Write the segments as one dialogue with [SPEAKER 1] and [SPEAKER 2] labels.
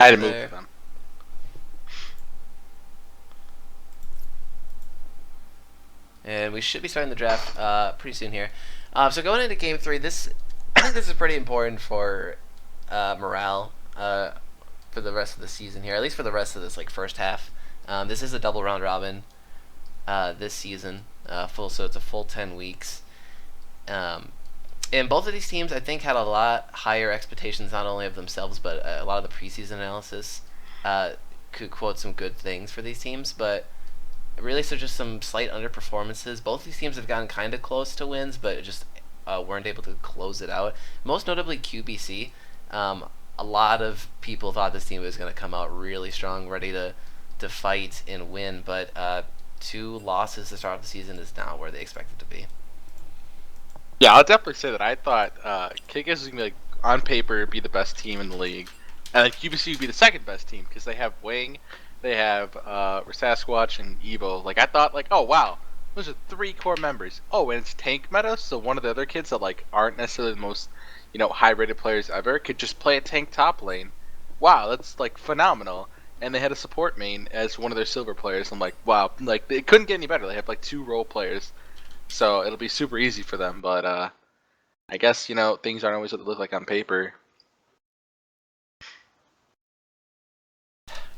[SPEAKER 1] I had to move them.
[SPEAKER 2] And we should be starting the draft pretty soon here. So going into Game 3, I think this is pretty important for morale for the rest of the season here, at least for the rest of this first half. This is a double round robin this season, so it's a full 10 weeks. And both of these teams, I think, had a lot higher expectations, not only of themselves, but a lot of the preseason analysis could quote some good things for these teams. But really, so just some slight underperformances. Both these teams have gotten kind of close to wins, but just weren't able to close it out. Most notably, QBC. A lot of people thought this team was going to come out really strong, ready to fight and win, but 2 losses to start off the season is not where they expected to be.
[SPEAKER 1] Yeah, I'll definitely say that I thought KKS was going to be, on paper, be the best team in the league. And then QBC would be the second best team because they have Wing, they have Sasquatch, and Evo. I thought, oh, wow, those are 3 core members. Oh, and it's tank meta, so one of the other kids that, aren't necessarily the most, high-rated players ever could just play a tank top lane. Wow, that's, phenomenal. And they had a support main as one of their silver players. I'm like, wow, it couldn't get any better. They have, 2 role players. So it'll be super easy for them, but I guess, things aren't always what they look like on paper.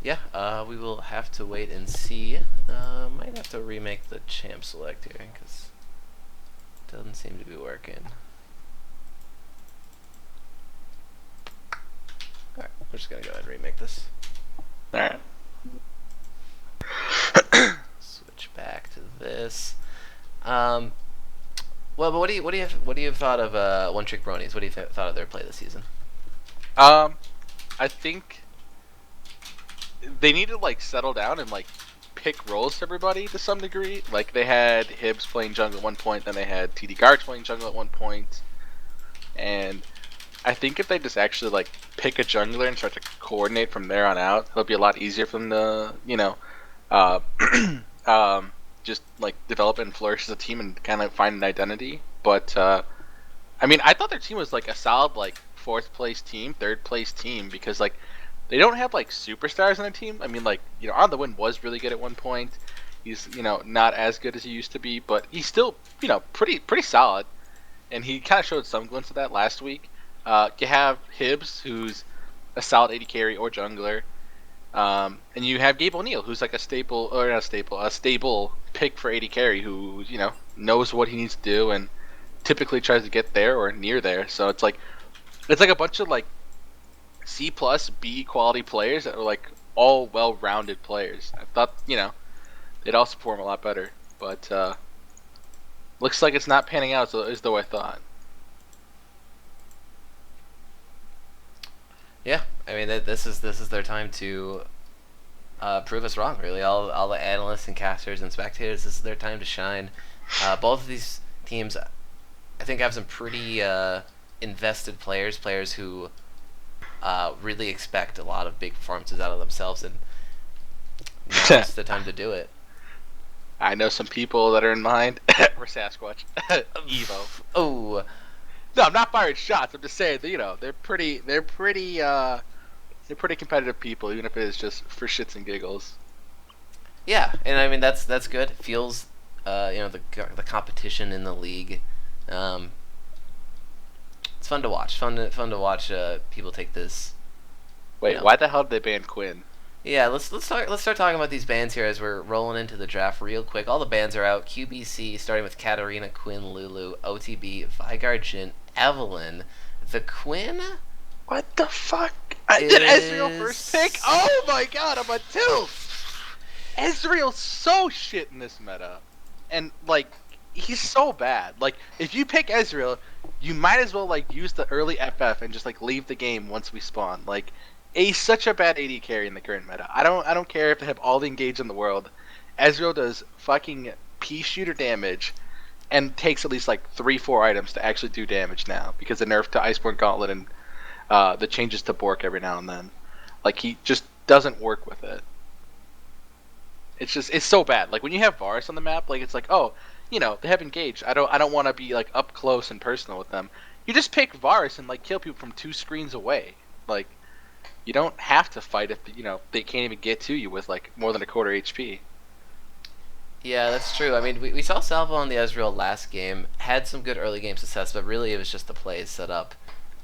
[SPEAKER 2] Yeah, we will have to wait and see. Might have to remake the champ select here, because it doesn't seem to be working. Alright, we're just going to go ahead and remake this.
[SPEAKER 1] Alright.
[SPEAKER 2] Switch back to this. Well, but what do you have thought of One Trick Bronies? What do you thought of their play this season?
[SPEAKER 1] I think they need to settle down and pick roles to everybody to some degree. They had Hibbs playing jungle at one point, then they had TD Guards playing jungle at one point, and I think if they just actually pick a jungler and start to coordinate from there on out, it'll be a lot easier for them to just develop and flourish as a team and kind of find an identity. But I mean, I thought their team was a solid 4th place team, 3rd place team, because they don't have superstars on their team. I mean, On the Win was really good at one point. He's not as good as he used to be, but he's still pretty solid, and he kind of showed some glimpse of that last week. You have Hibbs, who's a solid AD carry or jungler. And you have Gabe O'Neal, who's a stable pick for AD carry, who knows what he needs to do and typically tries to get there or near there. So it's a bunch of C plus B quality players that are all well-rounded players. I thought they'd all perform a lot better, but looks like it's not panning out as though I thought.
[SPEAKER 2] Yeah, I mean this is their time to prove us wrong. Really, all the analysts and casters and spectators, this is their time to shine. Both of these teams, I think, have some pretty invested players who really expect a lot of big performances out of themselves, and now's the time to do it.
[SPEAKER 1] I know some people that are in mind for Sasquatch, Evo.
[SPEAKER 2] Oh.
[SPEAKER 1] No, I'm not firing shots. I'm just saying that, they're pretty competitive people, even if it is just for shits and giggles.
[SPEAKER 2] Yeah, and I mean that's good. It feels the competition in the league. It's fun to watch. Fun to watch people take this.
[SPEAKER 1] Wait, why the hell did they ban Quinn?
[SPEAKER 2] Yeah, let's start talking about these bans here as we're rolling into the draft real quick. All the bans are out. QBC starting with Katarina, Quinn, Lulu, OTB, Vigard, Jhin, Evelyn. The Quinn.
[SPEAKER 1] What the fuck? Did Ezreal first pick? Oh my god, I'm a tilt! Ezreal's so shit in this meta. And, he's so bad. If you pick Ezreal, you might as well, use the early FF and just, leave the game once we spawn. He's such a bad AD carry in the current meta. I don't care if they have all the engage in the world. Ezreal does fucking pea shooter damage and takes at least, 3-4 items to actually do damage now because the nerf to Iceborne Gauntlet and the changes to Bork every now and then. He just doesn't work with it. It's so bad. When you have Varus on the map, it's oh, they have engaged. I don't want to be up close and personal with them. You just pick Varus and kill people from 2 screens away. you don't have to fight if they can't even get to you with like more than a quarter HP.
[SPEAKER 2] Yeah, that's true. I mean, we saw Salvo on the Ezreal last game, had some good early game success, but really it was just the plays set up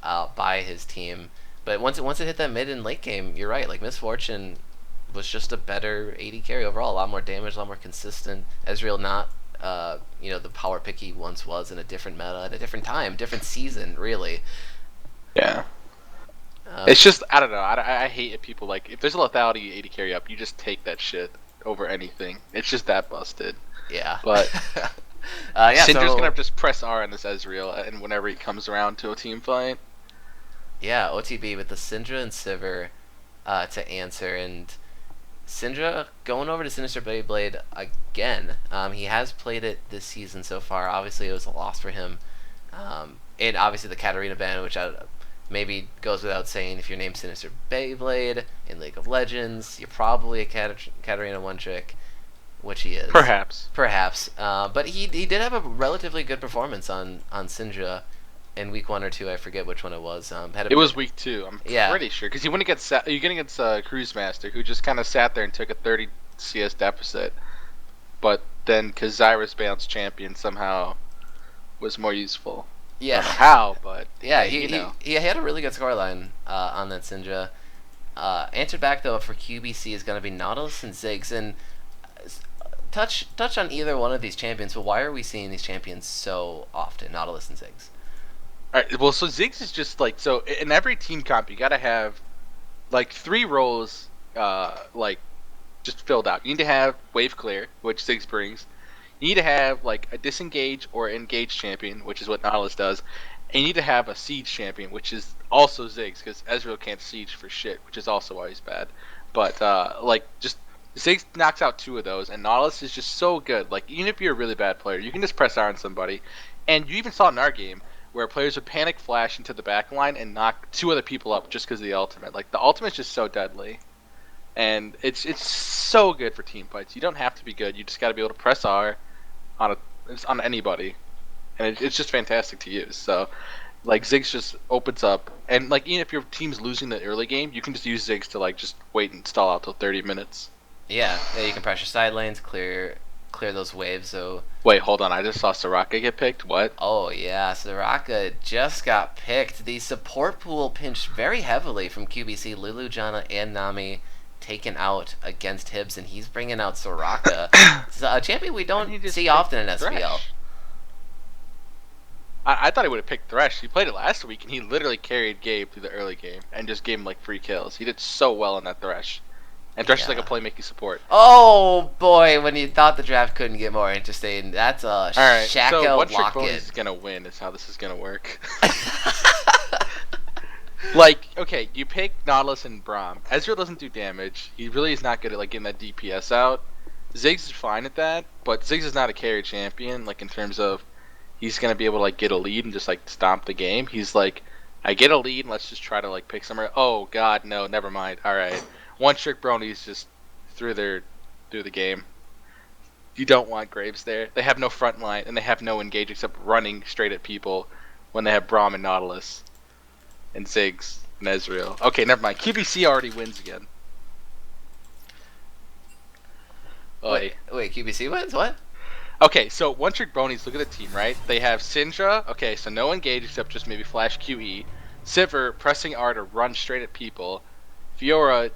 [SPEAKER 2] by his team. But once it hit that mid and late game, you're right. Like Misfortune was just a better AD carry overall, a lot more damage, a lot more consistent. Ezreal not the power pick he once was in a different meta at a different time, different season, really.
[SPEAKER 1] Yeah. It's just I don't know. I hate if people like if there's a lethality AD carry up, you just take that shit over anything. It's just that busted.
[SPEAKER 2] Yeah.
[SPEAKER 1] But
[SPEAKER 2] yeah,
[SPEAKER 1] Syndra's
[SPEAKER 2] so,
[SPEAKER 1] gonna just press R on this Ezreal, and whenever he comes around to a team fight.
[SPEAKER 2] Yeah, OTB with the Syndra and Sivir to answer, and Syndra going over to Sinister Beyblade again. He has played it this season so far. Obviously, it was a loss for him. And obviously the Katarina ban, which maybe goes without saying. If you're named Sinister Beyblade in League of Legends, you're probably a Katarina one-trick, which he is.
[SPEAKER 1] Perhaps.
[SPEAKER 2] But he did have a relatively good performance on Syndra in week 1 or 2. I forget which one it was.
[SPEAKER 1] It was week 2. I'm pretty sure because you went against Cruise Master, who just kind of sat there and took a 30 CS deficit. But then, because Zyra's balanced champion somehow was more useful.
[SPEAKER 2] Yeah.
[SPEAKER 1] I don't know how, but
[SPEAKER 2] yeah, he had a really good scoreline on that Syndra. Answered back though for QBC is going to be Nautilus and Ziggs, and touch on either one of these champions. But why are we seeing these champions so often, Nautilus and Ziggs?
[SPEAKER 1] All right. Well, so Ziggs is just like so in every team comp you gotta have like 3 roles like just filled out. You need to have wave clear, which Ziggs brings. You need to have like a disengage or engage champion, which is what Nautilus does. And you need to have a siege champion, which is also Ziggs, because Ezreal can't siege for shit, which is also why he's bad. But just Ziggs knocks out 2 of those, and Nautilus is just so good. Like even if you're a really bad player, you can just press R on somebody. And you even saw in our game where players would panic flash into the back line and knock 2 other people up just because of the ultimate. Like the ultimate's just so deadly. And it's so good for team fights. You don't have to be good. You just got to be able to press R on anybody, and it's just fantastic to use. So, like Ziggs just opens up, and like even if your team's losing the early game, you can just use Ziggs to like just wait and stall out till 30 minutes.
[SPEAKER 2] Yeah, you can pressure side lanes, clear those waves. So
[SPEAKER 1] wait, hold on, I just saw Soraka get picked. What?
[SPEAKER 2] Oh yeah, Soraka just got picked. The support pool pinched very heavily from QBC. Lulu, Janna, and Nami taken out against Hibs, and he's bringing out Soraka, a champion we don't see often in SBL.
[SPEAKER 1] Thresh. I thought he would have picked Thresh. He played it last week, and he literally carried Gabe through the early game and just gave him like free kills. He did so well in that Thresh. And Thresh is like a playmaking support.
[SPEAKER 2] Oh boy, when you thought the draft couldn't get more interesting, that's a Shaco
[SPEAKER 1] so what
[SPEAKER 2] lock-in.
[SPEAKER 1] Trick Bonus is gonna win is how this is gonna work. Like, okay, you pick Nautilus and Braum. Ezreal doesn't do damage. He really is not good at like getting that DPS out. Ziggs is fine at that, but Ziggs is not a carry champion. Like in terms of, he's gonna be able to like get a lead and just like stomp the game. He's like, I get a lead, and let's just try to like pick somewhere. Oh God, no, never mind. All right, one trick bronies just through the game. You don't want Graves there. They have no front line and they have no engage except running straight at people when they have Braum and Nautilus. And Ziggs and Ezreal. Okay, never mind. QBC already wins again.
[SPEAKER 2] Wait, QBC wins? What?
[SPEAKER 1] Okay, so one trick bronies, look at the team, right? They have Syndra, okay, so no engage except just maybe flash QE. Sivir pressing R to run straight at people. Fiora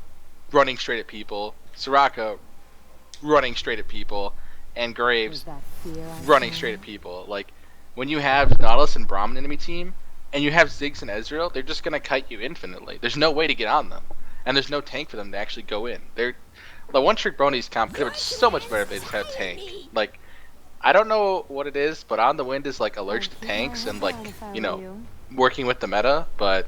[SPEAKER 1] running straight at people. Soraka running straight at people. And Graves running straight at people. Like, when you have Nautilus and Braum enemy team, and you have Ziggs and Ezreal, they're just going to kite you infinitely. There's no way to get on them. And there's no tank for them to actually go in. The one-trick bronies comp could have been so much better if they just had a tank. Like, I don't know what it is, but On the Wind is, like, allergic to tanks and, like, working with the meta. But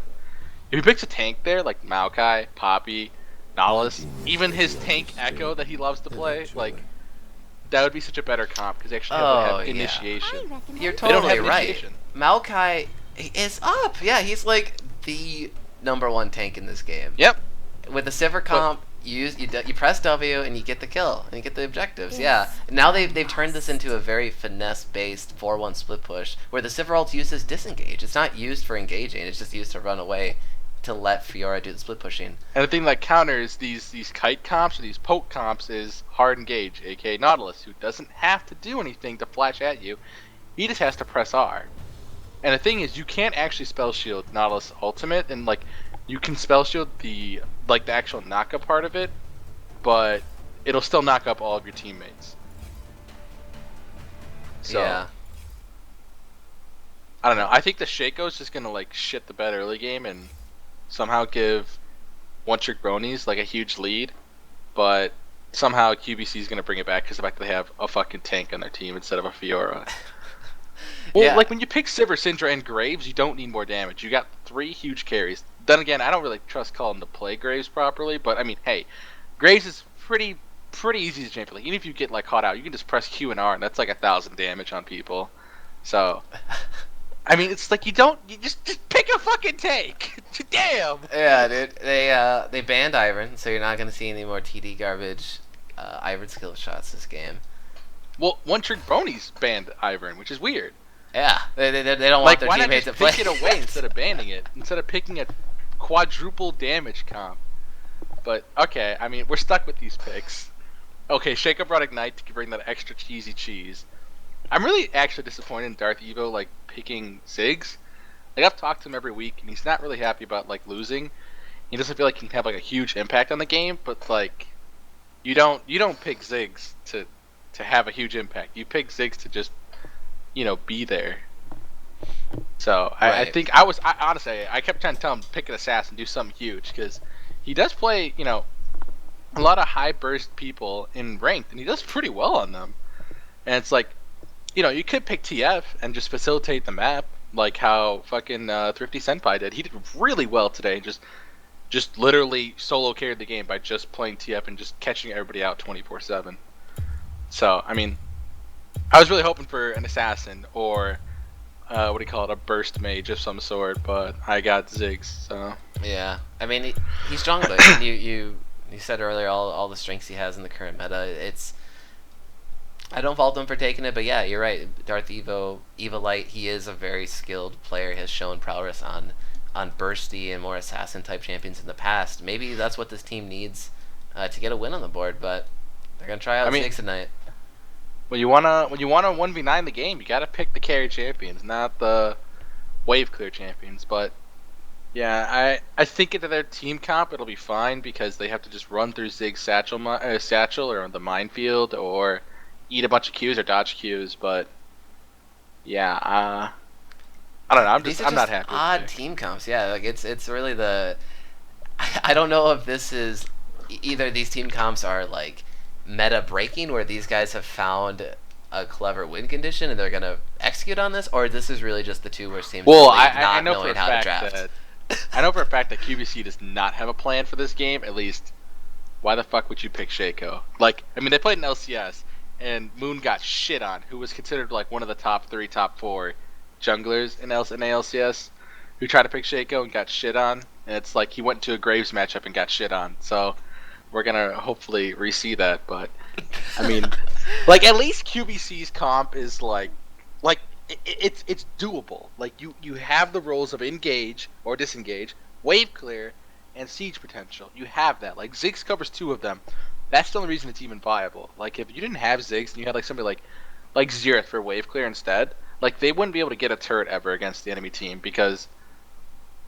[SPEAKER 1] if he picks a tank there, like Maokai, Poppy, Nautilus, even his tank Echo that he loves to play, like, that would be such a better comp because they actually have initiation.
[SPEAKER 2] You're totally right. Maokai is up. Yeah, he's like the #1 tank in this game.
[SPEAKER 1] Yep.
[SPEAKER 2] With the Sivir comp, you press W and you get the kill and you get the objectives. Yes. Yeah. Now they've turned this into a very finesse-based 4-1 split push where the Sivir ult uses disengage. It's not used for engaging. It's just used to run away to let Fiora do the split pushing.
[SPEAKER 1] And the thing that counters these kite comps or these poke comps is hard engage, aka Nautilus, who doesn't have to do anything to flash at you. He just has to press R. And the thing is, you can't actually spell shield Nautilus ultimate, and like you can spell shield the actual knockup part of it, but it'll still knock up all of your teammates. So,
[SPEAKER 2] Yeah.
[SPEAKER 1] I don't know. I think the Shaco's just gonna like shit the bed early game and somehow give one trick bronies like a huge lead, but somehow QBC is gonna bring it back because the fact that they have a fucking tank on their team instead of a Fiora. Well,
[SPEAKER 2] Yeah.
[SPEAKER 1] like when you pick Sivir, Syndra, and Graves, you don't need more damage. You got 3 huge carries. Then again, I don't really trust Cullen to play Graves properly, but I mean, hey, Graves is pretty easy to champion. Like, even if you get like caught out, you can just press Q and R, and that's like 1,000 damage on people. So, I mean, it's like you just pick a fucking tank. Damn.
[SPEAKER 2] Yeah, dude. They banned Ivern, so you're not gonna see any more TD garbage. Ivern skill shots this game.
[SPEAKER 1] Well, one trick bronies banned Ivern, which is weird.
[SPEAKER 2] Yeah, they don't want
[SPEAKER 1] Like,
[SPEAKER 2] their
[SPEAKER 1] why not
[SPEAKER 2] teammates
[SPEAKER 1] just
[SPEAKER 2] to play.
[SPEAKER 1] pick it away instead of banning it? Instead of picking a quadruple damage comp. But okay, I mean, we're stuck with these picks. Okay, Shaco brought Ignite to bring that extra cheesy cheese. I'm really actually disappointed in Darth Evo like picking Ziggs. Like, I've talked to him every week, and he's not really happy about like losing. He doesn't feel like he can have like a huge impact on the game, but like you don't pick Ziggs to have a huge impact. You pick Ziggs to just be there. So I
[SPEAKER 2] Right.
[SPEAKER 1] think honestly I kept trying to tell him to pick an assassin, do something huge, because he does play a lot of high burst people in ranked, and he does pretty well on them. And it's like, you could pick TF and just facilitate the map, like how fucking Thrifty Senpai did. He did really well today, just literally solo carried the game by just playing TF and just catching everybody out 24/7. So I mean, I was really hoping for an assassin or what do you call it, a burst mage of some sort, but I got Ziggs. So
[SPEAKER 2] Yeah, I mean he's strong, but you said earlier all the strengths he has in the current meta. I don't fault him for taking it, but yeah, you're right. Darth Evilite, he is a very skilled player. He has shown prowess on bursty and more assassin type champions in the past. Maybe that's what this team needs to get a win on the board, but they're gonna try out Ziggs tonight.
[SPEAKER 1] when you wanna 1v9 the game, you gotta pick the carry champions, not the wave clear champions. But yeah, I think into their team comp it'll be fine because they have to just run through Ziggs satchel or the minefield or eat a bunch of Qs or dodge Qs. But yeah, I don't know. I'm not happy.
[SPEAKER 2] Odd team comps, yeah. Like it's really the. I don't know if this is either these team comps are like meta breaking, where these guys have found a clever win condition and they're gonna execute on this, or this is really just the two worst teams.
[SPEAKER 1] Well,
[SPEAKER 2] not
[SPEAKER 1] I know for
[SPEAKER 2] knowing
[SPEAKER 1] a
[SPEAKER 2] how to
[SPEAKER 1] fact
[SPEAKER 2] draft.
[SPEAKER 1] that I know for a fact that QBC does not have a plan for this game. At least, why the fuck would you pick Shaco? Like, I mean, they played in LCS, and Moon got shit on, who was considered like one of the top 3, top 4 junglers in ALCS, who tried to pick Shaco and got shit on. And it's like he went to a Graves matchup and got shit on. So we're gonna hopefully re-see that. But I mean, like, at least QBC's comp is like it's doable. Like you have the roles of engage or disengage, wave clear, and siege potential. You have that. Like, Ziggs covers 2 of them. That's the only reason it's even viable. Like, if you didn't have Ziggs and you had like somebody like Xerath for wave clear instead, like, they wouldn't be able to get a turret ever against the enemy team because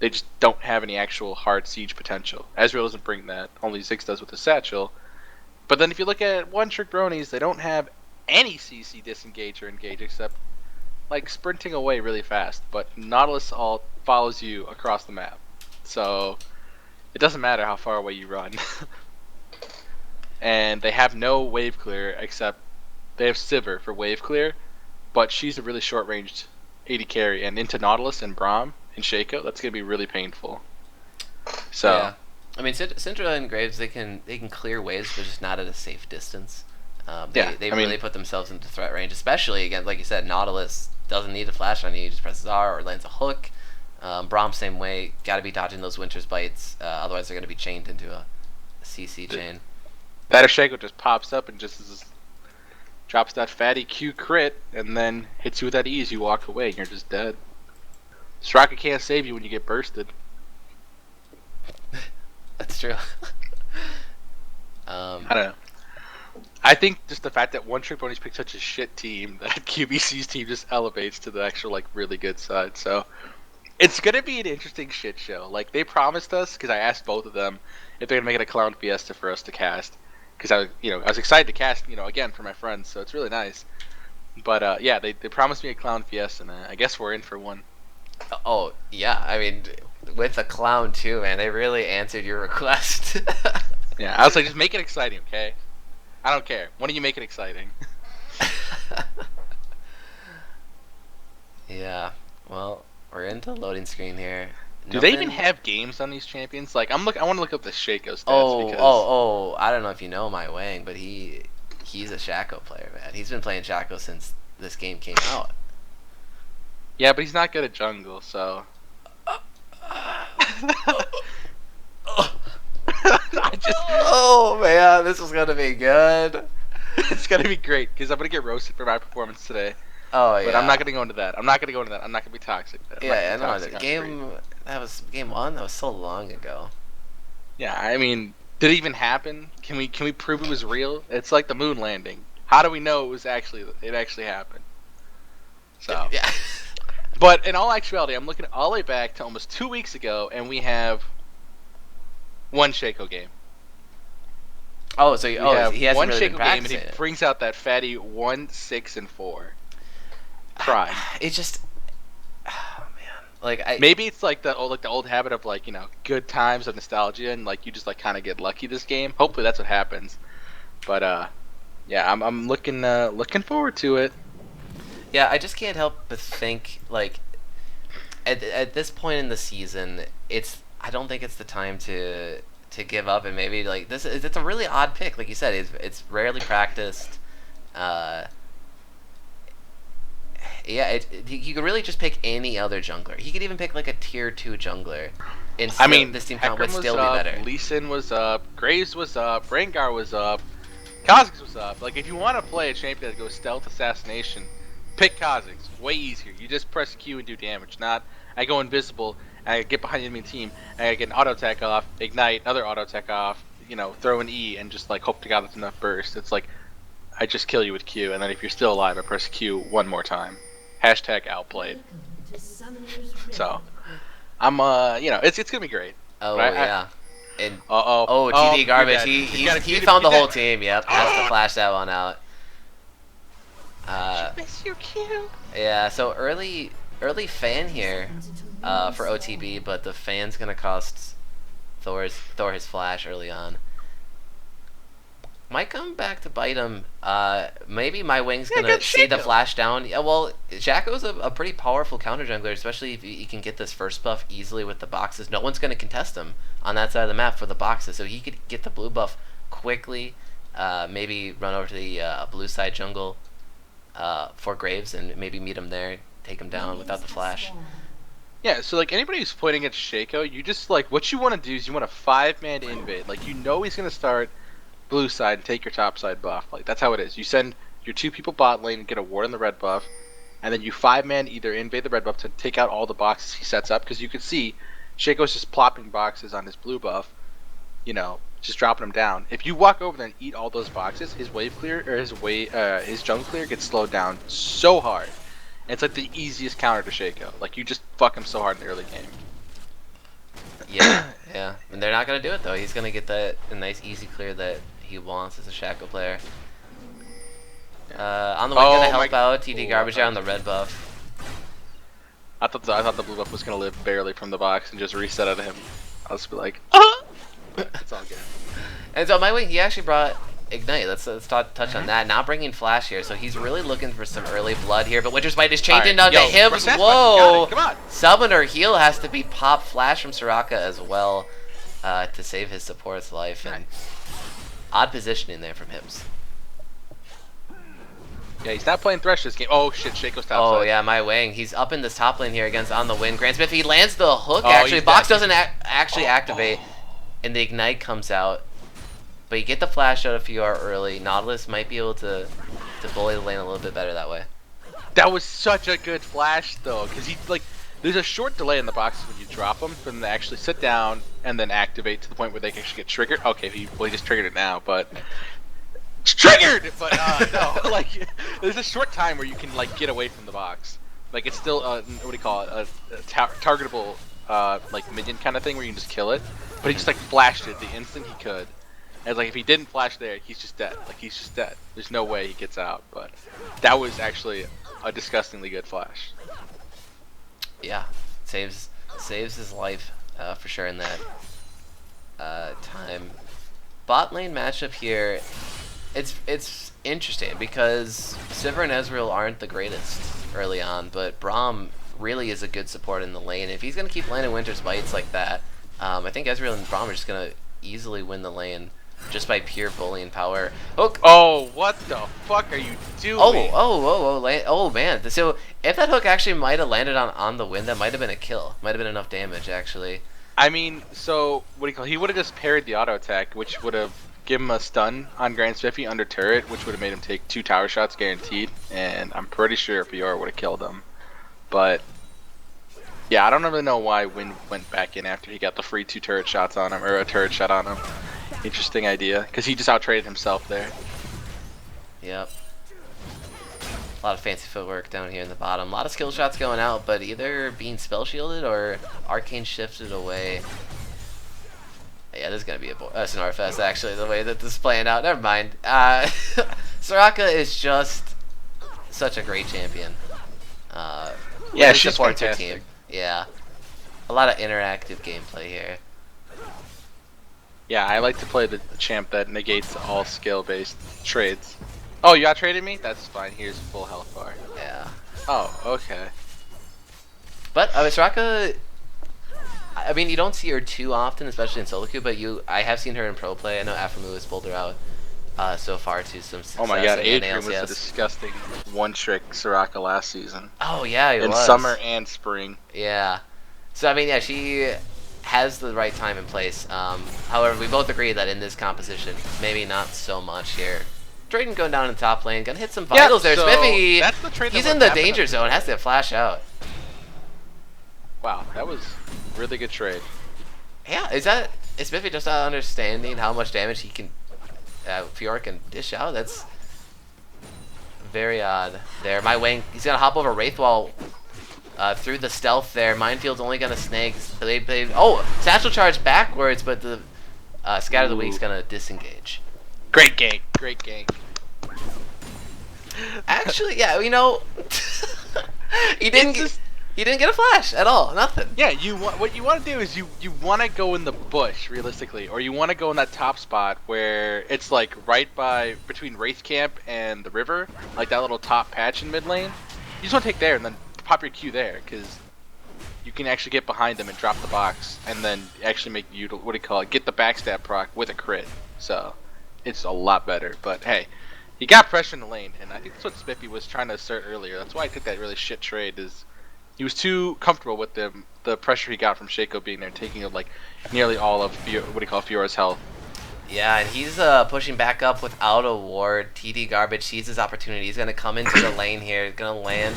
[SPEAKER 1] they just don't have any actual hard siege potential. Ezreal doesn't bring that. Only Ziggs does with the satchel. But then if you look at one-trick bronies, they don't have any CC disengage or engage except like sprinting away really fast. But Nautilus all follows you across the map, so it doesn't matter how far away you run. And they have no wave clear except they have Sivir for wave clear, but she's a really short-ranged AD carry, and into Nautilus and Braum and Shaco, that's gonna be really painful. So.
[SPEAKER 2] Yeah. I mean, Syndra and Graves, they can clear waves, but just not at a safe distance. They really put themselves into threat range, especially against, like you said, Nautilus doesn't need to flash on you. He just presses R or lands a hook. Braum, same way. Got to be dodging those Winter's Bites, otherwise they're going to be chained into a CC chain.
[SPEAKER 1] That or Shaco just pops up and just drops that fatty Q crit and then hits you with that ease. You walk away and you're just dead. Straka can't save you when you get bursted.
[SPEAKER 2] That's true.
[SPEAKER 1] I don't know. I think just the fact that One Trick Ponies picked such a shit team that QBC's team just elevates to the actual like really good side. So it's gonna be an interesting shit show. Like they promised us, because I asked both of them if they're gonna make it a clown fiesta for us to cast. Because I was excited to cast, again for my friends. So it's really nice. But yeah, they promised me a clown fiesta, and I guess we're in for one.
[SPEAKER 2] Oh yeah, I mean, with a clown too, man. They really answered your request.
[SPEAKER 1] Yeah, I was like, just make it exciting, okay? I don't care. Why don't you make it exciting?
[SPEAKER 2] Yeah. Well, we're into the loading screen here.
[SPEAKER 1] Do they even have games on these champions? Like, I want to look up the Shaco stats.
[SPEAKER 2] Oh,
[SPEAKER 1] because...
[SPEAKER 2] I don't know if you know my Wang, but he's a Shaco player, man. He's been playing Shaco since this game came out.
[SPEAKER 1] Yeah, but he's not good at jungle, so.
[SPEAKER 2] Oh man, this is gonna be good.
[SPEAKER 1] It's gonna be great because I'm gonna get roasted for my performance today.
[SPEAKER 2] Oh yeah.
[SPEAKER 1] But I'm not gonna go into that. I'm not gonna be toxic.
[SPEAKER 2] Yeah, I know. That was game 1. That was so long ago.
[SPEAKER 1] Yeah, I mean, did it even happen? Can we prove it was real? It's like the moon landing. How do we know it actually happened? So
[SPEAKER 2] yeah.
[SPEAKER 1] But in all actuality, I'm looking all the way back to almost 2 weeks ago, and we have one Shaco game.
[SPEAKER 2] Oh, so he hasn't
[SPEAKER 1] one
[SPEAKER 2] really
[SPEAKER 1] Shaco
[SPEAKER 2] been
[SPEAKER 1] game, and
[SPEAKER 2] practicing
[SPEAKER 1] he
[SPEAKER 2] it.
[SPEAKER 1] brings out that fatty 1, 6, and 4. Prime.
[SPEAKER 2] It just, oh man, like
[SPEAKER 1] maybe it's like the old habit of like good times of nostalgia, and like you just like kind of get lucky this game. Hopefully that's what happens. But yeah, I'm looking forward to it.
[SPEAKER 2] Yeah, I just can't help but think like at this point in the season, I don't think it's the time to give up, and maybe like it's a really odd pick, like you said. It's rarely practiced. Yeah, you could really just pick any other jungler. He could even pick like a tier 2 jungler. And still, this team count would still be better.
[SPEAKER 1] Lee Sin was up, Graves was up, Rengar was up, Kha'Zix was up. Like if you want to play a champion that goes stealth assassination, pick Kha'Zix. Way easier. You just press Q and do damage. Not I go invisible and I get behind the enemy team and I get an auto attack off, ignite, another auto attack off, throw an E and just like hope to God that's enough burst. It's like I just kill you with Q, and then if you're still alive, I press Q one more time. Hashtag outplayed. So I'm it's gonna be great.
[SPEAKER 2] Oh yeah. And
[SPEAKER 1] oh
[SPEAKER 2] TD garbage. He found the whole team. Yep, has to flash that one out.
[SPEAKER 1] Miss you, Q.
[SPEAKER 2] Yeah. So early fan here for OTB, but the fan's gonna cost Thor his flash early on. Might come back to bite him. Maybe my wing's gonna see the flash down. Yeah, well, Shaco's a pretty powerful counter jungler, especially if he can get this first buff easily with the boxes. No one's gonna contest him on that side of the map for the boxes, so he could get the blue buff quickly. Maybe run over to the blue side jungle for Graves and maybe meet him there, take him down without the flash.
[SPEAKER 1] Yeah, so like anybody who's playing against Shaco, you just like what you want to do is you want a 5-man invade. Like he's gonna start blue side and take your top side buff. Like that's how it is. You send your 2 people bot lane and get a ward on the red buff, and then you 5-man either invade the red buff to take out all the boxes he sets up, because you can see Shaco's just plopping boxes on his blue buff, just dropping them down. If you walk over there and eat all those boxes, his wave clear or his jungle clear gets slowed down so hard. And it's like the easiest counter to Shaco. Like you just fuck him so hard in the early game.
[SPEAKER 2] Yeah, yeah. And they're not gonna do it though. He's gonna get a nice easy clear that he wants as a Shaco player. On the way, gonna help out TD garbage on the red buff.
[SPEAKER 1] I thought the blue buff was gonna live barely from the box and just reset out of him. I'll just be like, it's all good.
[SPEAKER 2] And so my wing, he actually brought ignite. Let's touch on that. Not bringing flash here, so he's really looking for some early blood here. But Winter's Bite is changing down to him. Whoa! Come on. Summoner heal has to be pop flash from Soraka as well to save his support's life. And odd positioning there from Hibbs.
[SPEAKER 1] Yeah, he's not playing Thresh this game. Oh shit, Shaco's top
[SPEAKER 2] Oh
[SPEAKER 1] side.
[SPEAKER 2] yeah, my wing. He's up in this top lane here against On the Wind. Grant Smith, he lands the hook actually. Box doesn't actually activate, and the ignite comes out. But you get the flash out if you are early. Nautilus might be able to bully the lane a little bit better that way.
[SPEAKER 1] That was such a good flash though, because he like there's a short delay in the boxes when you drop them for them to actually sit down and then activate to the point where they can actually get triggered. Okay, he just triggered it now, but it's triggered. But no, like there's a short time where you can like get away from the box. Like it's still what do you call it? A targetable like minion kind of thing where you can just kill it. But he just like flashed it the instant he could. And like if he didn't flash there, he's just dead. Like he's just dead. There's no way he gets out. But that was actually a disgustingly good flash.
[SPEAKER 2] Yeah, saves his life for sure in that time. Bot lane matchup here, it's interesting because Sivir and Ezreal aren't the greatest early on, but Braum really is a good support in the lane. If he's gonna keep landing Winter's Bites like that, I think Ezreal and Braum are just gonna easily win the lane just by pure bullying power. Hook!
[SPEAKER 1] Oh, what the fuck are you doing?
[SPEAKER 2] Oh, man. So if that hook actually might have landed on the win, that might have been a kill. Might have been enough damage, actually.
[SPEAKER 1] I mean, so what do you call it? He would have just parried the auto attack, which would have given him a stun on Grand Spiffy under turret, which would have made him take 2 tower shots guaranteed, and I'm pretty sure Fiora would have killed him. But yeah, I don't really know why Win went back in after he got the free 2 turret shots on him, or a turret shot on him. Interesting idea, because he just out-traded himself there.
[SPEAKER 2] Yep. A lot of fancy footwork down here in the bottom. A lot of skill shots going out, but either being spell shielded or arcane shifted away. Yeah, this is going to be a Sonora Fest, actually, the way that this is playing out. Never mind. Soraka is just such a great champion.
[SPEAKER 1] Yeah, she's
[SPEAKER 2] supports her
[SPEAKER 1] fantastic.
[SPEAKER 2] team. Yeah. A lot of interactive gameplay here.
[SPEAKER 1] Yeah, I like to play the champ that negates all skill-based trades. Oh, you out-traded me? That's fine. Here's full health bar.
[SPEAKER 2] Yeah.
[SPEAKER 1] Oh, okay.
[SPEAKER 2] But Soraka, I mean, you don't see her too often, especially in solo queue, but I have seen her in pro play. I know Aphromoo has pulled her out so far to some success.
[SPEAKER 1] Oh my god,
[SPEAKER 2] in
[SPEAKER 1] Adrian was a
[SPEAKER 2] ALCS.
[SPEAKER 1] disgusting one-trick Soraka last season.
[SPEAKER 2] Oh yeah, he
[SPEAKER 1] in
[SPEAKER 2] was.
[SPEAKER 1] summer and spring.
[SPEAKER 2] Yeah. So I mean, yeah, she has the right time and place. However, we both agree that in this composition, maybe not so much here. Drayden going down in the top lane, gonna hit some vitals there.
[SPEAKER 1] so
[SPEAKER 2] Spiffy,
[SPEAKER 1] that's the trade that
[SPEAKER 2] he's
[SPEAKER 1] would
[SPEAKER 2] in the
[SPEAKER 1] happen.
[SPEAKER 2] danger zone, has to flash out.
[SPEAKER 1] Wow, that was a really good trade.
[SPEAKER 2] Yeah, is Spiffy just not understanding how much damage he can, Fiora can dish out? That's very odd there. My Wang, he's gonna hop over Wraith Wall through the stealth there. Minefield's only gonna snag. Oh, satchel charge backwards, but the Scatter the Weak's gonna disengage.
[SPEAKER 1] Great gank, great gank.
[SPEAKER 2] Actually, yeah, you know, he didn't get a flash at all. Nothing.
[SPEAKER 1] Yeah, what you want to do is you want to go in the bush realistically, or you want to go in that top spot where it's like right between Wraith Camp and the river, like that little top patch in mid lane. You just want to take there and then pop your Q there, because you can actually get behind them and drop the box, and then actually make get the backstab proc with a crit. So it's a lot better. But hey, he got pressure in the lane, and I think that's what Spiffy was trying to assert earlier. That's why I took that really shit trade. Is he was too comfortable with the pressure he got from Shaco being there, taking like nearly all of Fiora's health.
[SPEAKER 2] Yeah, and he's pushing back up without a ward. TD Garbage sees his opportunity. He's gonna come into the lane here. He's gonna land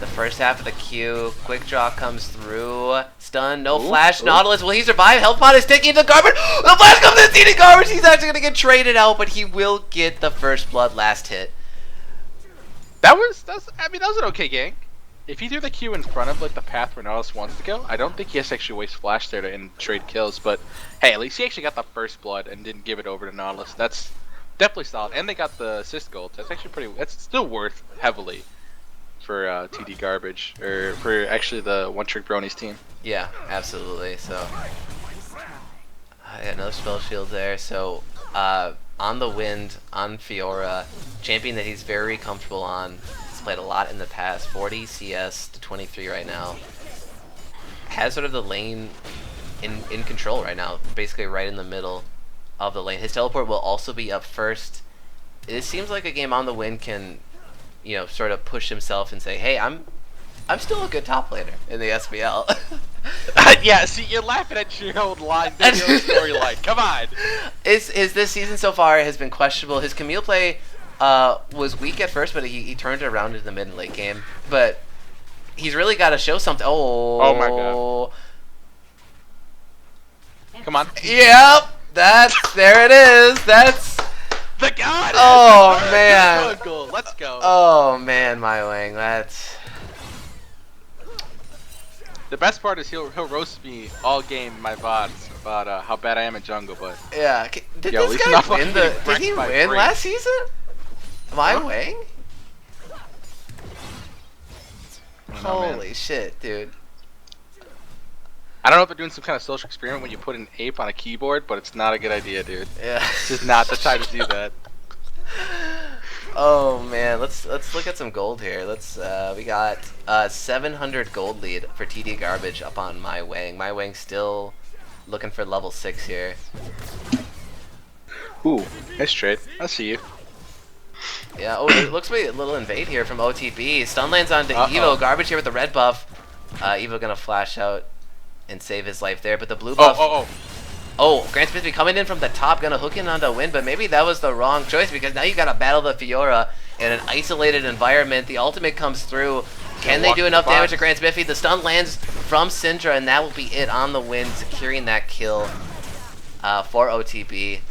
[SPEAKER 2] the first half of the Q. Quick draw comes through. Stun, no flash. Nautilus, will he survive? Health pot is taking the Garbage. The flash comes in. TD Garbage. He's actually gonna get traded out, but he will get the first blood last hit.
[SPEAKER 1] That was an okay gank. If he threw the Q in front of like the path where Nautilus wants to go, I don't think he has to actually waste flash there to trade kills. But hey, at least he actually got the first blood and didn't give it over to Nautilus. That's definitely solid. And they got the assist gold. That's actually that's still worth heavily for TD Garbage, or for actually the one trick Bronies team.
[SPEAKER 2] Yeah, absolutely. So I got another spell shield there. So on the wind on Fiora, champion that he's very comfortable on. Played a lot in the past, 40 CS to 23 right now. Has sort of the lane in control right now, basically right in the middle of the lane. His teleport will also be up first. It seems like a game on the win can, you know, sort of push himself and say, hey, I'm still a good top laner in the SBL.
[SPEAKER 1] Yeah, see, you're laughing at your own line, video storyline. Come on.
[SPEAKER 2] His this season so far has been questionable. His Camille play was weak at first, but he turned it around in the mid and late game. But he's really got to show something.
[SPEAKER 1] Oh my god. Come on.
[SPEAKER 2] Yep. There it is. That's
[SPEAKER 1] the god.
[SPEAKER 2] Oh man.
[SPEAKER 1] Let's go.
[SPEAKER 2] Oh man, my wing. That's
[SPEAKER 1] the best part is he'll roast me all game in my VODs about how bad I am in jungle, but
[SPEAKER 2] yeah. Did this guy win Did he win last season? My wing? Holy shit, dude.
[SPEAKER 1] I don't know if they're doing some kind of social experiment when you put an ape on a keyboard, but it's not a good idea, dude.
[SPEAKER 2] Yeah.
[SPEAKER 1] This is not the time to do that.
[SPEAKER 2] Oh man, let's look at some gold here. We got 700 gold lead for TD Garbage up on my wing. My wing still looking for level 6 here.
[SPEAKER 1] Ooh, nice trade. I see you.
[SPEAKER 2] Yeah, oh, it looks like a little invade here from OTB. Stun lands onto Evo. Garbage here with the red buff. Evo gonna flash out and save his life there, but the blue buff. Oh, Grant Smith coming in from the top, gonna hook in onto win, but maybe that was the wrong choice because now you gotta battle the Fiora in an isolated environment. The ultimate comes through. Can they do enough damage to Grant Spiffy? The stun lands from Syndra, and that will be it on the win, securing that kill for OTB.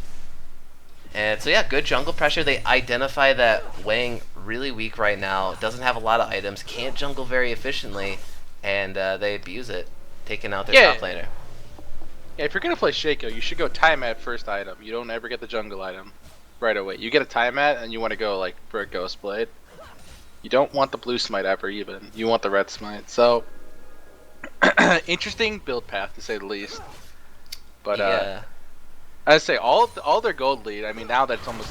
[SPEAKER 2] And so yeah, good jungle pressure. They identify that Wang really weak right now, doesn't have a lot of items, can't jungle very efficiently, and they abuse it, taking out their top laner.
[SPEAKER 1] Yeah, if you're gonna play Shaco, you should go Tiamat first item. You don't ever get the jungle item right away. You get a Tiamat and you want to go like for a Ghost Blade. You don't want the blue smite ever even. You want the red smite. So interesting build path to say the least. But
[SPEAKER 2] yeah.
[SPEAKER 1] I'd say all their gold lead. I mean, now that it's almost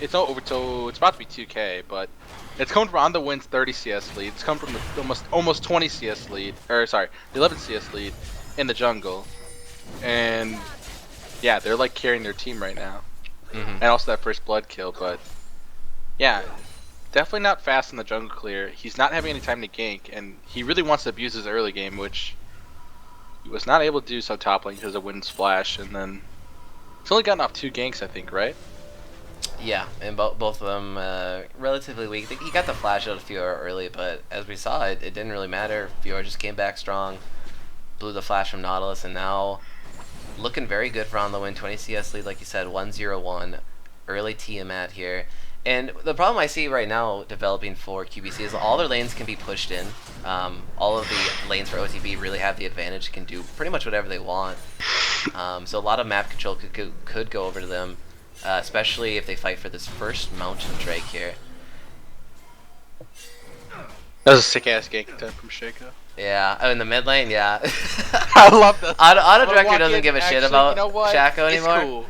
[SPEAKER 1] it's about to be 2K, but it's coming from on the wins 30 CS lead. It's come from the almost 20 CS lead, or sorry, the 11 CS lead in the jungle. And yeah, they're like carrying their team right now. And also that first blood kill, but yeah, definitely not fast in the jungle clear. He's not having any time to gank, and he really wants to abuse his early game, which he was not able to do so top lane because of Wind's flash. And then he's only gotten off 2 ganks, I think, right?
[SPEAKER 2] Yeah, and both of them relatively weak. He got the flash out of Fiora early, but as we saw, it didn't really matter. Fiora just came back strong, blew the flash from Nautilus, and now looking very good for on the win. 20 CS lead, like you said, 1-0-1. Early Tiamat here. And the problem I see right now developing for QBC is all their lanes can be pushed in. All of the lanes for OTB really have the advantage, can do pretty much whatever they want. So a lot of map control could go over to them, especially if they fight for this first Mountain Drake here.
[SPEAKER 1] That was a sick-ass gank attempt from Shaco.
[SPEAKER 2] Yeah, oh, in the mid lane, yeah.
[SPEAKER 1] I love that.
[SPEAKER 2] Auto Director doesn't give a shit about Shaco anymore.
[SPEAKER 1] It's cool.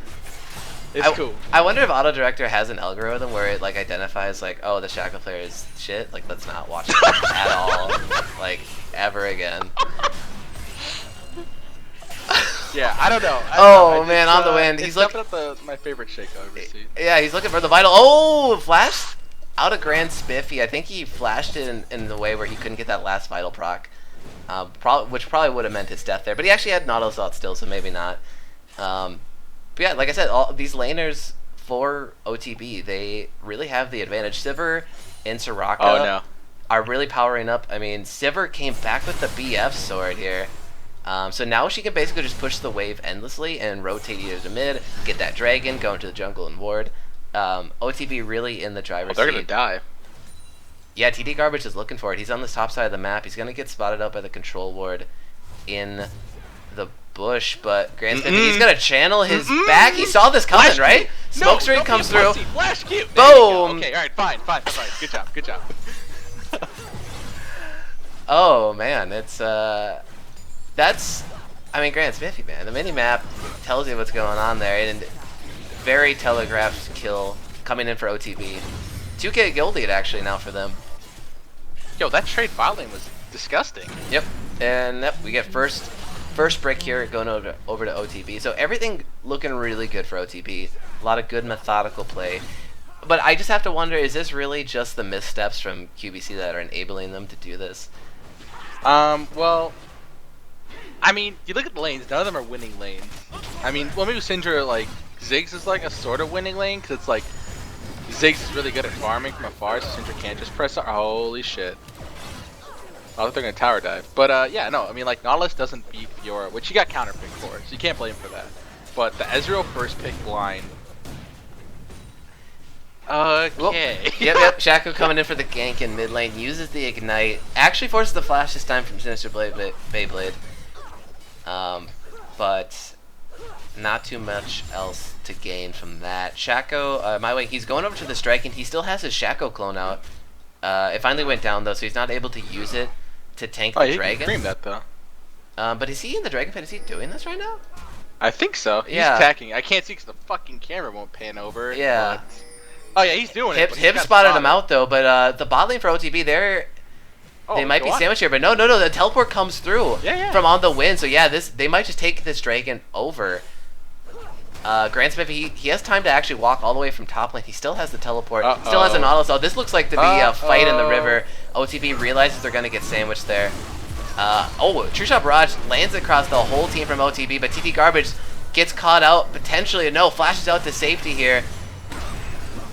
[SPEAKER 1] It's cool.
[SPEAKER 2] I wonder if Auto Director has an algorithm where it like identifies like, oh, the Shaco player is shit. Like, let's not watch it at all, like ever again.
[SPEAKER 1] Yeah, I don't know.
[SPEAKER 2] Oh man, on the wind.
[SPEAKER 1] He's looking at my favorite Shaco I've ever seen.
[SPEAKER 2] Yeah, he's looking for the vital. Oh, flash out of Grand Spiffy. I think he flashed it in the way where he couldn't get that last vital proc. Which probably would have meant his death there, but he actually had Nautilus out still, so maybe not. But yeah, like I said, all these laners for OTB, they really have the advantage. Sivir and Soraka are really powering up. I mean, Sivir came back with the BF sword here, so now she can basically just push the wave endlessly and rotate either to mid, get that dragon, go into the jungle and ward. OTB really in the driver's seat.
[SPEAKER 1] They're gonna die.
[SPEAKER 2] Yeah, TD Garbage is looking for it. He's on the top side of the map. He's going to get spotted out by the control ward in the bush, but Grant Spiffy, he's going to channel his back. He saw this coming, right? Smoke String comes through.
[SPEAKER 1] Flash cute.
[SPEAKER 2] Boom.
[SPEAKER 1] Okay, alright, fine. Good job.
[SPEAKER 2] Oh, man. It's, that's, I mean, Grant Spiffy, man. The mini-map tells you what's going on there, and very telegraphed kill coming in for OTB. 2K gold lead, actually, now for them.
[SPEAKER 1] Yo, that trade bot lane was disgusting.
[SPEAKER 2] Yep, and yep, we get first break here going over to OTB. So everything looking really good for OTB. A lot of good methodical play. But I just have to wonder, is this really just the missteps from QBC that are enabling them to do this?
[SPEAKER 1] Well, I mean, you look at the lanes, none of them are winning lanes. I mean, well, maybe Syndra, like, Ziggs is like a sort of winning lane, because it's like, Ziggs is really good at farming from afar, so Syndra can't just press. Holy shit. Oh, they're gonna tower dive. But yeah, no, I mean like Nautilus doesn't beat Fiora, which you got counter pick for, so you can't blame him for that. But the Ezreal first pick line. Okay.
[SPEAKER 2] Yep. Shaco coming in for the gank in mid lane, uses the ignite, actually forces the flash this time from Sinister Beyblade. But not too much else to gain from that. Shaco, my way, he's going over to the strike, and he still has his Shaco clone out. It finally went down though, so he's not able to use it to tank the dragon.
[SPEAKER 1] Cream that though.
[SPEAKER 2] But is he in the dragon pit? Is he doing this right now?
[SPEAKER 1] I think so. He's attacking. I can't see because the fucking camera won't pan over.
[SPEAKER 2] Yeah.
[SPEAKER 1] But... Oh yeah, he's doing it.
[SPEAKER 2] Hip spotted him out though, but the bot lane for OTB, they might be sandwiched here, but no, the teleport comes through from on the win, so yeah, they might just take this dragon over. Grant Smith, he has time to actually walk all the way from top lane. He still has the teleport, still has a Nautilus. Oh, this looks like to be a fight in the river. OTB realizes they're going to get sandwiched there. True Shot Barrage lands across the whole team from OTB, but TT Garbage gets caught out, potentially. No, flashes out to safety here.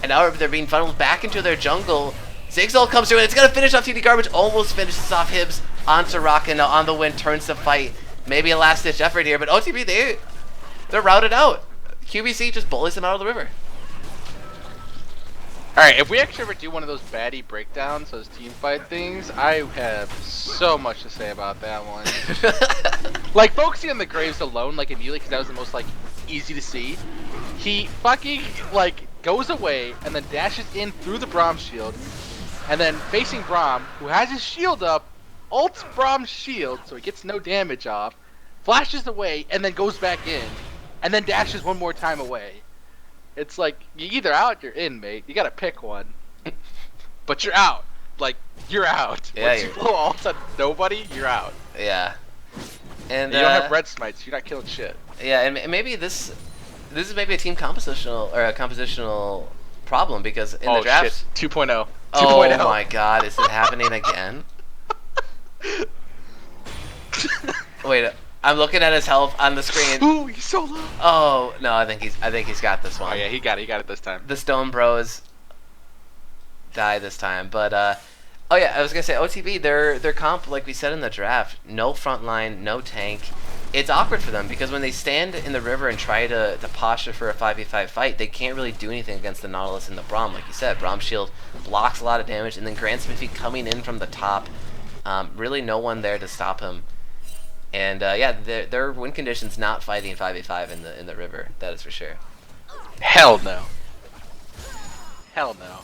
[SPEAKER 2] And now they're being funneled back into their jungle. Zigzag comes through, and it's going to finish off TT Garbage. Almost finishes off Hibbs onto Rockin'. Now on the win, turns the fight. Maybe a last-ditch effort here, but OTB, they're routed out. QBC just bullies them out of the river.
[SPEAKER 1] Alright, if we actually ever do one of those baddie breakdowns, those team fight things, I have so much to say about that one. Like, focusing on the Graves alone, like, immediately, because that was the most, like, easy to see. He fucking, like, goes away, and then dashes in through the Braum shield, and then facing Braum, who has his shield up, ults Braum's shield, so he gets no damage off, flashes away, and then goes back in, and then dashes one more time away. It's like, you're either out, you're in, mate. You gotta pick one. But you're out. Like, you're out.
[SPEAKER 2] Yeah,
[SPEAKER 1] once you blow ult on nobody, you're out.
[SPEAKER 2] Yeah. And
[SPEAKER 1] you don't have red smites, you're not killing shit.
[SPEAKER 2] Yeah, and maybe this is maybe a team compositional problem, because in the draft...
[SPEAKER 1] Shit. 2.0.
[SPEAKER 2] Oh my god, is it happening again? Wait, I'm looking at his health on the screen.
[SPEAKER 1] Ooh, he's so low.
[SPEAKER 2] Oh no, I think he's got this one.
[SPEAKER 1] Oh yeah, he got it this time.
[SPEAKER 2] The Stone Bros die this time, but oh yeah, I was gonna say OTB, their comp, like we said in the draft, no front line, no tank. It's awkward for them because when they stand in the river and try to posture for a 5v5 fight, they can't really do anything against the Nautilus and the Braum. Like you said, Braum shield blocks a lot of damage, and then Grant Smithy coming in from the top, really no one there to stop him. And yeah, their win conditions not fighting 5v5 in the river. That is for sure.
[SPEAKER 1] Hell no. Hell no.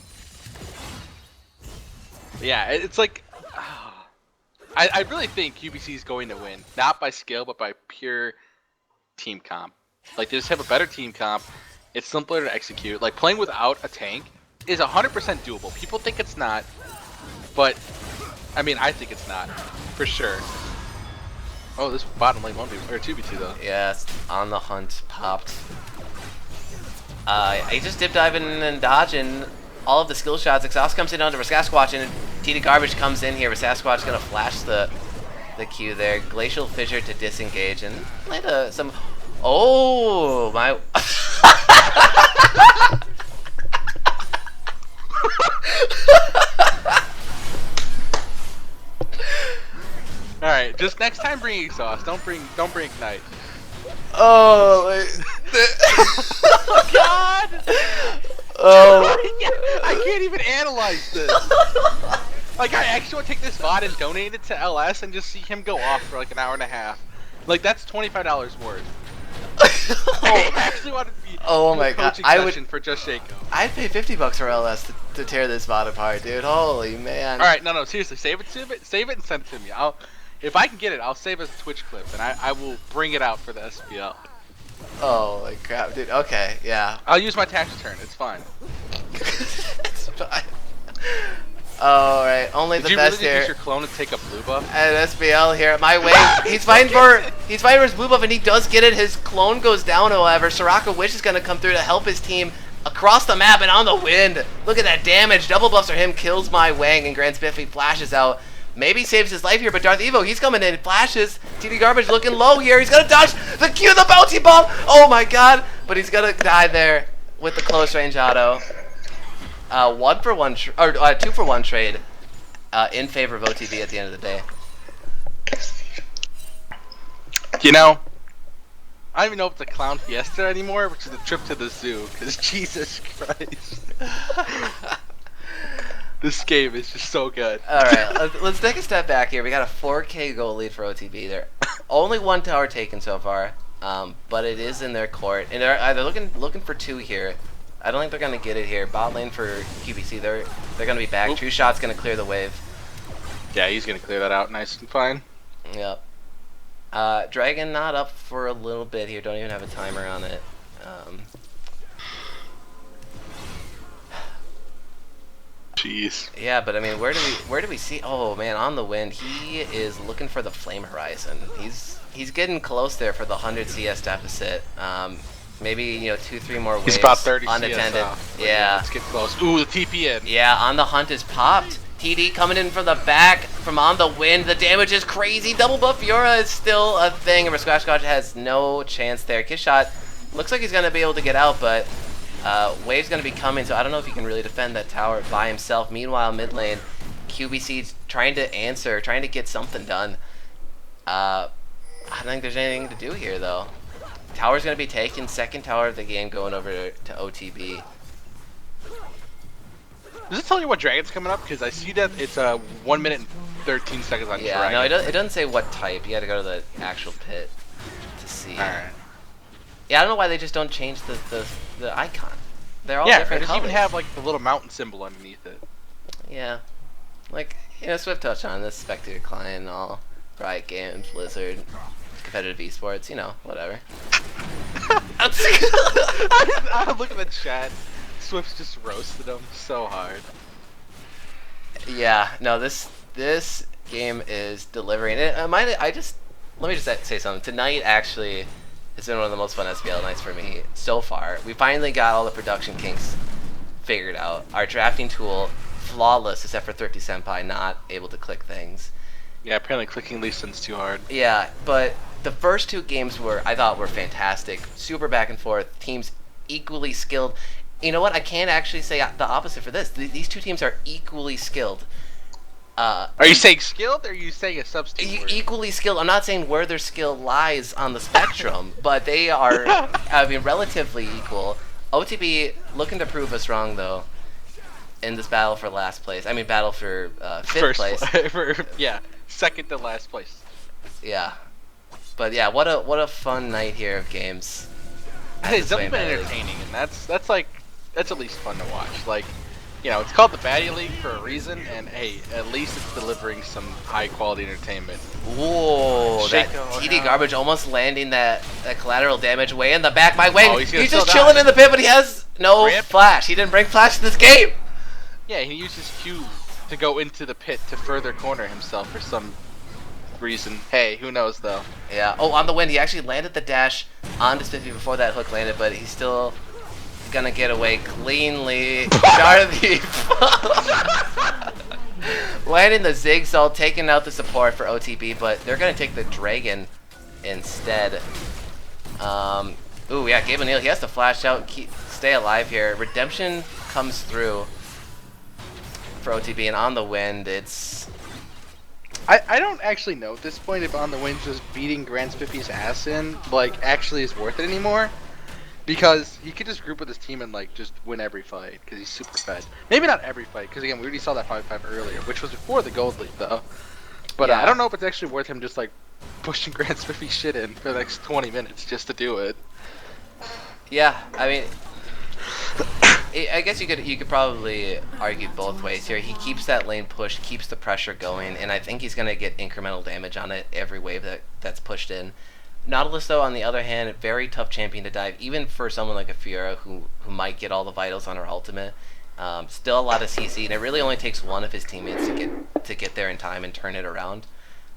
[SPEAKER 1] Yeah, it's like I really think QBC is going to win, not by skill, but by pure team comp. Like, they just have a better team comp. It's simpler to execute. Like, playing without a tank is 100% doable. People think it's not, but I mean, I think it's not for sure. Oh, this bottom lane 1v or 2v2 though.
[SPEAKER 2] Yes, on the hunt, popped. He just dip diving and dodging all of the skill shots. Exhaust comes in onto Sasquatch, and TT Garbage comes in here. Sasquatch gonna flash the Q there. Glacial Fissure to disengage and land some. Oh my!
[SPEAKER 1] All right, just next time bring exhaust. Don't bring ignite.
[SPEAKER 2] Oh,
[SPEAKER 1] oh God!
[SPEAKER 2] Oh,
[SPEAKER 1] I can't even analyze this. Like, I actually want to take this VOD and donate it to LS and just see him go off for like an hour and a half. Like, that's $25 worth. I actually want to be.
[SPEAKER 2] Oh my God! I would
[SPEAKER 1] for just Shaco.
[SPEAKER 2] I'd pay $50 for LS to tear this VOD apart, dude. Holy man!
[SPEAKER 1] All right, no, seriously, save it and send it to me. If I can get it, I'll save it as a Twitch clip, and I will bring it out for the SBL.
[SPEAKER 2] Oh my crap, dude. Okay, yeah.
[SPEAKER 1] I'll use my tax return. It's fine.
[SPEAKER 2] It's fine. All right, only the best here.
[SPEAKER 1] Did you really use your clone to take a blue buff?
[SPEAKER 2] And SBL here at my way. He's fighting for his blue buff, and he does get it. His clone goes down, however. Soraka Witch is gonna come through to help his team across the map and on the wind. Look at that damage. Double buffs for him, kills my Wang, and Grand Spiffy flashes out. Maybe saves his life here, but Darth Evo, he's coming in, flashes. TT Garbage looking low here. He's gonna dodge the Q, the bounty bomb. Oh my God! But he's gonna die there with the close range auto. 2-for-1 trade in favor of OTB at the end of the day.
[SPEAKER 1] You know, I don't even know if it's a clown fiesta anymore, which is a trip to the zoo. Because Jesus Christ, this game is just so good.
[SPEAKER 2] All right, let's take a step back here. We got a 4K goal lead for OTB. They're only one tower taken so far, but it is in their court, and they're either looking for 2 here. I don't think they're gonna get it here. Bot lane for QBC, they're gonna be back. True Shot's gonna clear the wave.
[SPEAKER 1] Yeah, he's gonna clear that out nice and fine.
[SPEAKER 2] Yep. Dragon not up for a little bit here. Don't even have a timer on it.
[SPEAKER 1] Jeez.
[SPEAKER 2] Yeah, but I mean, where do we see? Oh man, on the wind, he is looking for the flame horizon. He's getting close there for the 100 CS deficit. Maybe 2-3 more waves.
[SPEAKER 1] He's about 30
[SPEAKER 2] unattended.
[SPEAKER 1] CS off.
[SPEAKER 2] Yeah.
[SPEAKER 1] Let's get close. Ooh, the TP in.
[SPEAKER 2] Yeah, on the hunt is popped. TD coming in from the back, from on the wind. The damage is crazy. Double buff Fiora is still a thing. And Squash has no chance there. Kiss Shot looks like he's going to be able to get out, but Wave's going to be coming, so I don't know if he can really defend that tower by himself. Meanwhile, mid lane, QBC's trying to answer, trying to get something done. I don't think there's anything to do here, though. Tower's going to be taken. Second tower of the game going over to OTB.
[SPEAKER 1] Does it tell you what dragon's coming up? Because I see that it's 1 minute and 13 seconds on
[SPEAKER 2] yeah,
[SPEAKER 1] dragon.
[SPEAKER 2] no, it doesn't say what type. You got to go to the actual pit to see.
[SPEAKER 1] Alright.
[SPEAKER 2] Yeah, I don't know why they just don't change the icon. They're all
[SPEAKER 1] Yeah,
[SPEAKER 2] different
[SPEAKER 1] it doesn't
[SPEAKER 2] colors.
[SPEAKER 1] even have like the little mountain symbol underneath it.
[SPEAKER 2] Yeah. Like, Swift touched on this, Spectator Client and all. Riot Games, Blizzard, competitive esports, whatever.
[SPEAKER 1] I look at the chat. Swift's just roasted him so hard.
[SPEAKER 2] Yeah, no, this game is delivering. Let me just say something. Tonight actually has been one of the most fun SBL nights for me so far. We finally got all the production kinks figured out. Our drafting tool, flawless except for 30 Senpai not able to click things.
[SPEAKER 1] Yeah, apparently clicking Lee Sin's too hard.
[SPEAKER 2] Yeah, but the first 2 games I thought were fantastic. Super back and forth, teams equally skilled. You know what? I can't actually say the opposite for this. These 2 teams are equally skilled.
[SPEAKER 1] Are you saying skilled, or are you saying a substitute word?
[SPEAKER 2] Equally skilled. I'm not saying where their skill lies on the spectrum, but they are, relatively equal. OTB looking to prove us wrong, though, in this battle for last place. I mean, battle for 5th place.
[SPEAKER 1] Yeah, second to last place.
[SPEAKER 2] Yeah. But yeah, what a fun night here of games.
[SPEAKER 1] It's definitely been entertaining, and that's at least fun to watch. Like, it's called the Baddie League for a reason, and hey, at least it's delivering some high quality entertainment.
[SPEAKER 2] Whoa, that TD garbage almost landing that collateral damage way in the back. My way, he's just chilling in the pit, but he has no flash. He didn't bring flash to this game.
[SPEAKER 1] Yeah, he used his Q to go into the pit to further corner himself for some reason. Hey, who knows though?
[SPEAKER 2] Yeah. Oh, on the wind, he actually landed the dash onto Spiffy before that hook landed, but he's still gonna get away cleanly. Charlie landing the Zigzag, taking out the support for OTB, but they're gonna take the Dragon instead. Ooh, yeah, Gabe O'Neill, he has to flash out, stay alive here. Redemption comes through for OTB, and on the wind, it's...
[SPEAKER 1] I don't actually know at this point if on the wind just beating Grand Spiffy's ass in, actually is worth it anymore. Because he could just group with his team and, just win every fight, because he's super fed. Maybe not every fight, because again, we already saw that 5-5 earlier, which was before the Gold League, though. But
[SPEAKER 2] yeah.
[SPEAKER 1] I don't know if it's actually worth him just, pushing Grand Spiffy's shit in for the next 20 minutes just to do it.
[SPEAKER 2] Yeah, I mean... I guess you could probably argue both ways here. He keeps that lane push, keeps the pressure going, and I think he's going to get incremental damage on it every wave that's pushed in. Nautilus, though, on the other hand, very tough champion to dive, even for someone like a Fiora who might get all the vitals on her ultimate. Still a lot of CC, and it really only takes one of his teammates to get there in time and turn it around.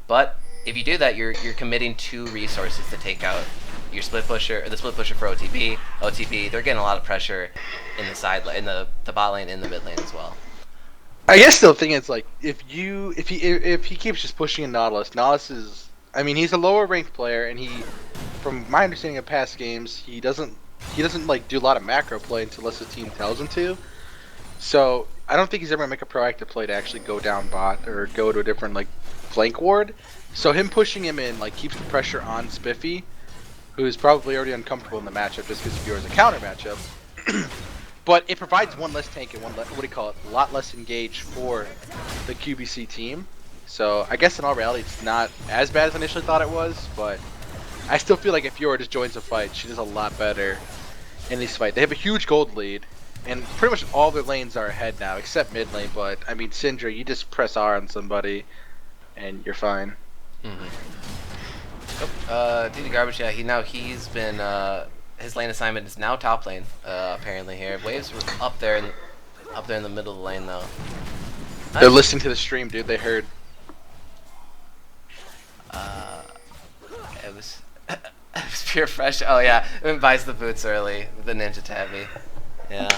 [SPEAKER 2] But if you do that, you're committing 2 resources to take out your split pusher, or the split pusher for OTB. OTB, they're getting a lot of pressure in the side lane, in the bot lane, in the mid lane as well.
[SPEAKER 1] I guess the thing is, if he keeps just pushing in Nautilus is, I mean, he's a lower ranked player, and from my understanding of past games, he doesn't do a lot of macro play unless his team tells him to. So I don't think he's ever gonna make a proactive play to actually go down bot or go to a different like flank ward. So him pushing him in like keeps the pressure on Spiffy, who is probably already uncomfortable in the matchup just because Fiora is a counter matchup. But it provides one less tank and what do you call it? A lot less engage for the QBC team. So I guess in all reality, it's not as bad as I initially thought it was, but I still feel like if Fiora just joins the fight, she does a lot better in this fight. They have a huge gold lead, and pretty much all their lanes are ahead now, except mid lane. But I mean, Syndra, you just press R on somebody, and you're fine.
[SPEAKER 2] TD Garbage, yeah, he's been his lane assignment is now top lane, apparently here. Waves was up there in the middle of the lane though.
[SPEAKER 1] They're listening to the stream, dude. They heard.
[SPEAKER 2] It was it was pure fresh. Oh yeah, it buys the boots early with the Ninja Tabby. Yeah.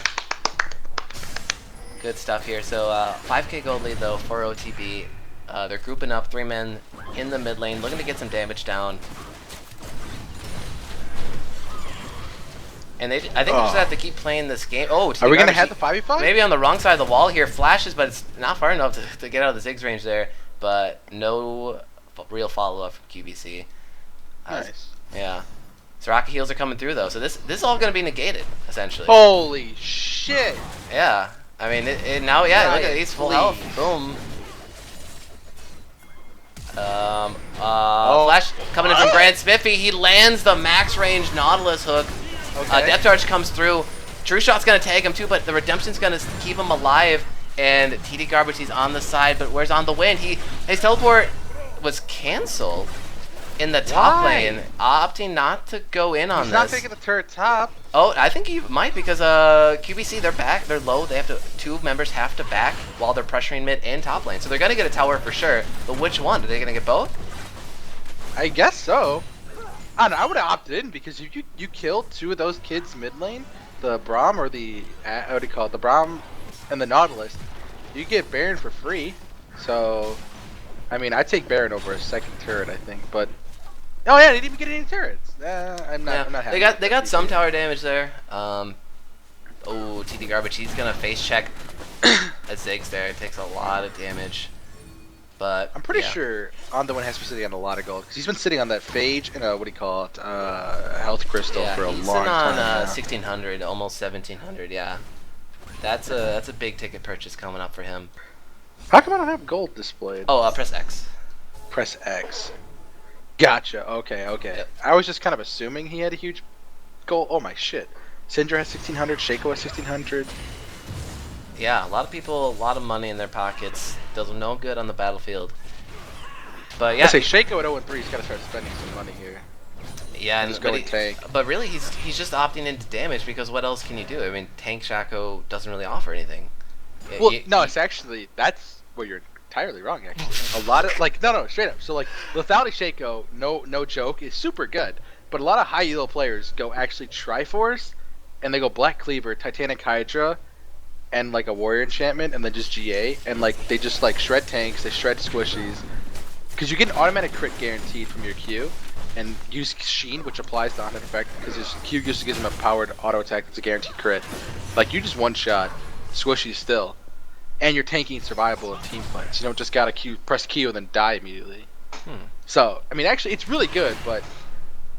[SPEAKER 2] Good stuff here. So 5k gold lead though for OTB. They're grouping up 3 men in the mid lane, looking to get some damage down. And I think they just have to keep playing this game. Oh,
[SPEAKER 1] are we gonna have the 5v5?
[SPEAKER 2] Maybe on the wrong side of the wall here. Flashes, but it's not far enough to get out of the Ziggs range there. But no real follow-up from QBC.
[SPEAKER 1] Nice.
[SPEAKER 2] Yeah. Soraka heals are coming through though, so this is all gonna be negated essentially.
[SPEAKER 1] Holy shit!
[SPEAKER 2] Yeah. I mean, it now, yeah. Look at he's full health. Boom. Flash coming in from Grand Spiffy. He lands the max range Nautilus hook.
[SPEAKER 1] Okay.
[SPEAKER 2] Depth Charge comes through. True Shot's gonna tag him too, but the Redemption's gonna keep him alive. And TD Garbage, he's on the side, but where's on the win? His teleport was canceled in the top lane, opting not to go in on this.
[SPEAKER 1] He's not taking the turret top.
[SPEAKER 2] Oh, I think he might because QBC, they're back, they're low. They have to, 2 members have to back while they're pressuring mid and top lane. So they're gonna get a tower for sure. But which one? Are they gonna get both?
[SPEAKER 1] I guess so. I don't know, I would have opted in because if you killed 2 of those kids mid lane, the Braum or the what do you call it? The Braum and the Nautilus, you get Baron for free. So, I mean, I'd take Baron over a second turret, I think. But oh yeah, they didn't even get any turrets. I'm not happy.
[SPEAKER 2] They got some tower damage there. Oh, TD Garbage, he's gonna face check a Ziggs there. It takes a lot of damage. But
[SPEAKER 1] I'm pretty sure On the One has been sitting on a lot of gold because he's been sitting on that Phage and what do you call it? Health crystal for a long time.
[SPEAKER 2] He's
[SPEAKER 1] now.
[SPEAKER 2] on 1600, almost 1700. Yeah, that's a big ticket purchase coming up for him.
[SPEAKER 1] How come I don't have gold displayed?
[SPEAKER 2] Oh, press X.
[SPEAKER 1] Press X. Gotcha. Okay.
[SPEAKER 2] Yep.
[SPEAKER 1] I was just kind of assuming he had a huge gold. Oh my shit. Syndra has 1600. Shaco has 1600.
[SPEAKER 2] Yeah, a lot of people, a lot of money in their pockets. Does them no good on the battlefield. But yeah,
[SPEAKER 1] I say Shaco at 0-3. He's got to start spending some money here.
[SPEAKER 2] Yeah, and
[SPEAKER 1] just going tank.
[SPEAKER 2] But really, he's just opting into damage because what else can you do? I mean, tank Shaco doesn't really offer anything.
[SPEAKER 1] Well, no, it's actually that's where you're entirely wrong. Actually, a lot of like no, straight up. So like lethality Shaco, no joke, is super good. But a lot of high elo players go actually Triforce, and they go Black Cleaver, Titanic Hydra, and like a Warrior Enchantment, and then just GA, and like they just like shred tanks, they shred squishies, because you get an automatic crit guaranteed from your Q, and use Sheen, which applies to on effect, because his Q just gives him a powered auto attack that's a guaranteed crit. Like you just one shot squishy still, and you're tanking survival of team fights. You don't just gotta press Q and then die immediately. So I mean, actually, it's really good, but.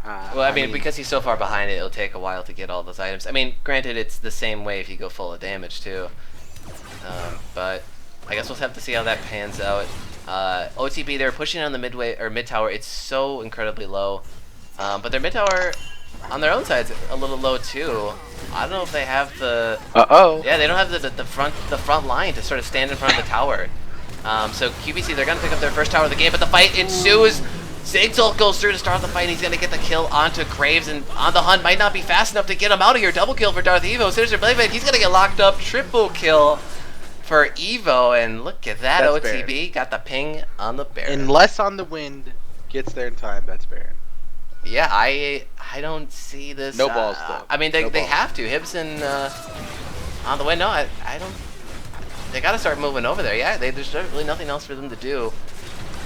[SPEAKER 2] Well, I mean, because he's so far behind it, it'll take a while to get all those items. I mean, granted, it's the same way if you go full of damage too. But I guess we'll have to see how that pans out. OTB, they're pushing on the mid tower. It's so incredibly low, but their mid tower on their own side's a little low too. I don't know if they have the. Yeah, they don't have the front line to sort of stand in front of the tower. So QBC, they're gonna pick up their first tower of the game, but the fight ensues. Ziggs ult goes through to start the fight, and he's going to get the kill onto Graves, and On the Hunt might not be fast enough to get him out of here. Double kill for Darth Evo. Sinister Blade, he's going to get locked up. Triple kill for Evo, and look at that.
[SPEAKER 1] That's
[SPEAKER 2] OTB
[SPEAKER 1] Baron.
[SPEAKER 2] Got the ping on the Baron.
[SPEAKER 1] Unless On the Wind gets there in time, that's Baron.
[SPEAKER 2] Yeah, I don't see this.
[SPEAKER 1] No balls, though.
[SPEAKER 2] I mean, they have to. Hibson On the Wind, no, I don't. They got to start moving over there. Yeah, there's really nothing else for them to do.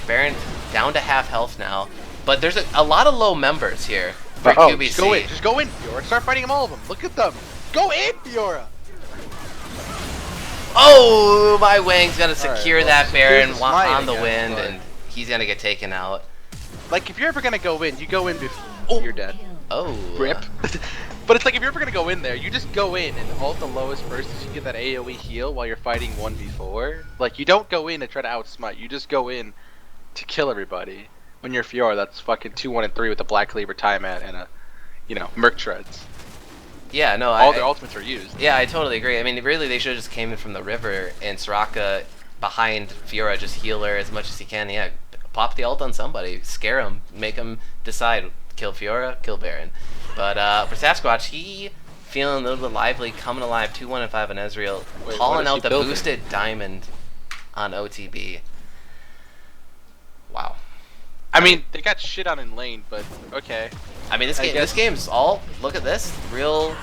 [SPEAKER 2] Baron down to half health now, but there's a lot of low members here for QBC.
[SPEAKER 1] Just go in, Fiora. Start fighting them, all of them. Look at them. Go in, Fiora.
[SPEAKER 2] Oh, my Wang's gonna secure
[SPEAKER 1] well,
[SPEAKER 2] that Baron
[SPEAKER 1] secures the smite,
[SPEAKER 2] on the
[SPEAKER 1] I guess,
[SPEAKER 2] wind,
[SPEAKER 1] but-
[SPEAKER 2] and he's gonna get taken out.
[SPEAKER 1] Like, if you're ever gonna go in, you go in before you're dead.
[SPEAKER 2] Oh.
[SPEAKER 1] Rip. But it's like, if you're ever gonna go in there, you just go in and ult the lowest first so you get that AoE heal while you're fighting 1v4. Like, you don't go in to try to outsmite, you just go in to kill everybody. When you're Fiora, that's fucking 2-1 and 3 with a Black Cleaver Tiamat and a, you know, Merc Treads.
[SPEAKER 2] Yeah, no,
[SPEAKER 1] All their ultimates are used.
[SPEAKER 2] Yeah, I totally agree. I mean, really, they should have just came in from the river and Soraka behind Fiora, just heal her as much as he can. Yeah, pop the ult on somebody, scare him, make him decide, kill Fiora, kill Baron. But for Sasquatch, he feeling a little bit lively, coming alive, 2-1 and 5 on Ezreal,
[SPEAKER 1] Wait,
[SPEAKER 2] calling
[SPEAKER 1] what is
[SPEAKER 2] out
[SPEAKER 1] he
[SPEAKER 2] the
[SPEAKER 1] building?
[SPEAKER 2] boosted diamond on OTB. Wow.
[SPEAKER 1] I mean, they got shit on in lane, but okay.
[SPEAKER 2] I mean,
[SPEAKER 1] I
[SPEAKER 2] this
[SPEAKER 1] guess-
[SPEAKER 2] game's all, look at this, real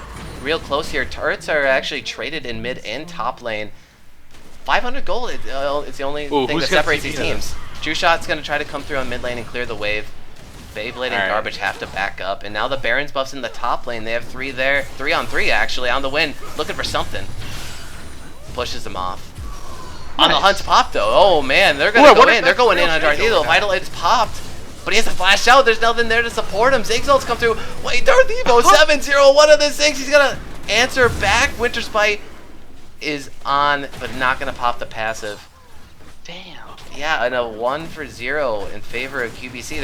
[SPEAKER 2] close here. Turrets are actually traded in mid and top lane. 500 gold, it's the only
[SPEAKER 1] Ooh,
[SPEAKER 2] thing
[SPEAKER 1] who's
[SPEAKER 2] that
[SPEAKER 1] gonna
[SPEAKER 2] separates
[SPEAKER 1] TP
[SPEAKER 2] these
[SPEAKER 1] them?
[SPEAKER 2] teams. True Shot's going to try to come through on mid lane and clear the wave. Beyblade and
[SPEAKER 1] Alright.
[SPEAKER 2] Garbage have to back up. And now the Baron's buff's in the top lane. They have 3 there. 3 on 3, actually, on the win. Looking for something. Pushes them off. On the
[SPEAKER 1] Nice.
[SPEAKER 2] hunt's pop, though. Oh, man, they're going
[SPEAKER 1] Ooh, I
[SPEAKER 2] to go
[SPEAKER 1] wonder if
[SPEAKER 2] in. They're
[SPEAKER 1] that's
[SPEAKER 2] going in
[SPEAKER 1] real
[SPEAKER 2] on Darth
[SPEAKER 1] Eagle
[SPEAKER 2] Eagle.
[SPEAKER 1] now.
[SPEAKER 2] Vital Edge popped. But he has to flash out. There's nothing there to support him. Zigzag's come through. Wait, Darth Evo, 7-0. One of the 6. He's going to answer back. Winter Spite is on, but not going to pop the passive.
[SPEAKER 1] Damn.
[SPEAKER 2] Yeah, and a 1-for-0 in favor of QBC.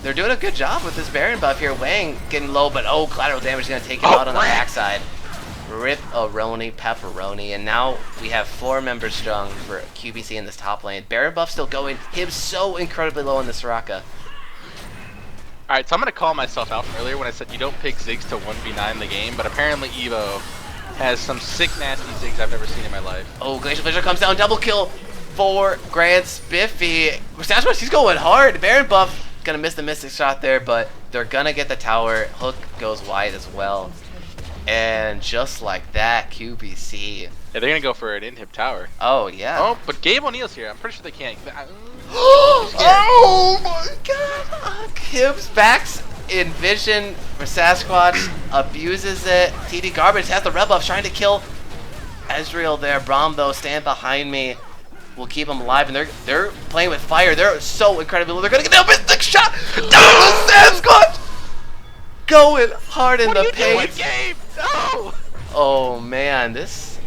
[SPEAKER 2] They're doing a good job with this Baron buff here. Wang getting low, but oh, collateral damage is going to take him out on the backside. Rip-a-roni, pepperoni, and now we have 4 members strong for QBC in this top lane. Baron buff still going. Him so incredibly low in the Soraka.
[SPEAKER 1] Alright, so I'm gonna call myself out from earlier when I said you don't pick Ziggs to 1v9 in the game, but apparently Evo has some sick, nasty Ziggs I've never seen in my life.
[SPEAKER 2] Oh, Glacial Fissure comes down, double kill for Grand Spiffy. Sasquatch, he's going hard. Baron buff gonna miss the Mystic shot there, but they're gonna get the tower. Hook goes wide as well. And just like that, QBC.
[SPEAKER 1] Yeah, they're gonna go for an inhib tower.
[SPEAKER 2] Oh, yeah.
[SPEAKER 1] Oh, but Gabe O'Neal's here. I'm pretty sure they can't.
[SPEAKER 2] Oh my god! Kibb's backs in vision for Sasquatch, abuses it. TD Garbage has the red buff trying to kill Ezreal there. Braum though, stand behind me. We'll keep him alive, and they're playing with fire. They're so incredibly low. They're gonna get the Mystic shot down the Sasquatch! Going hard in the paint.
[SPEAKER 1] Gabe? No!
[SPEAKER 2] Oh man, this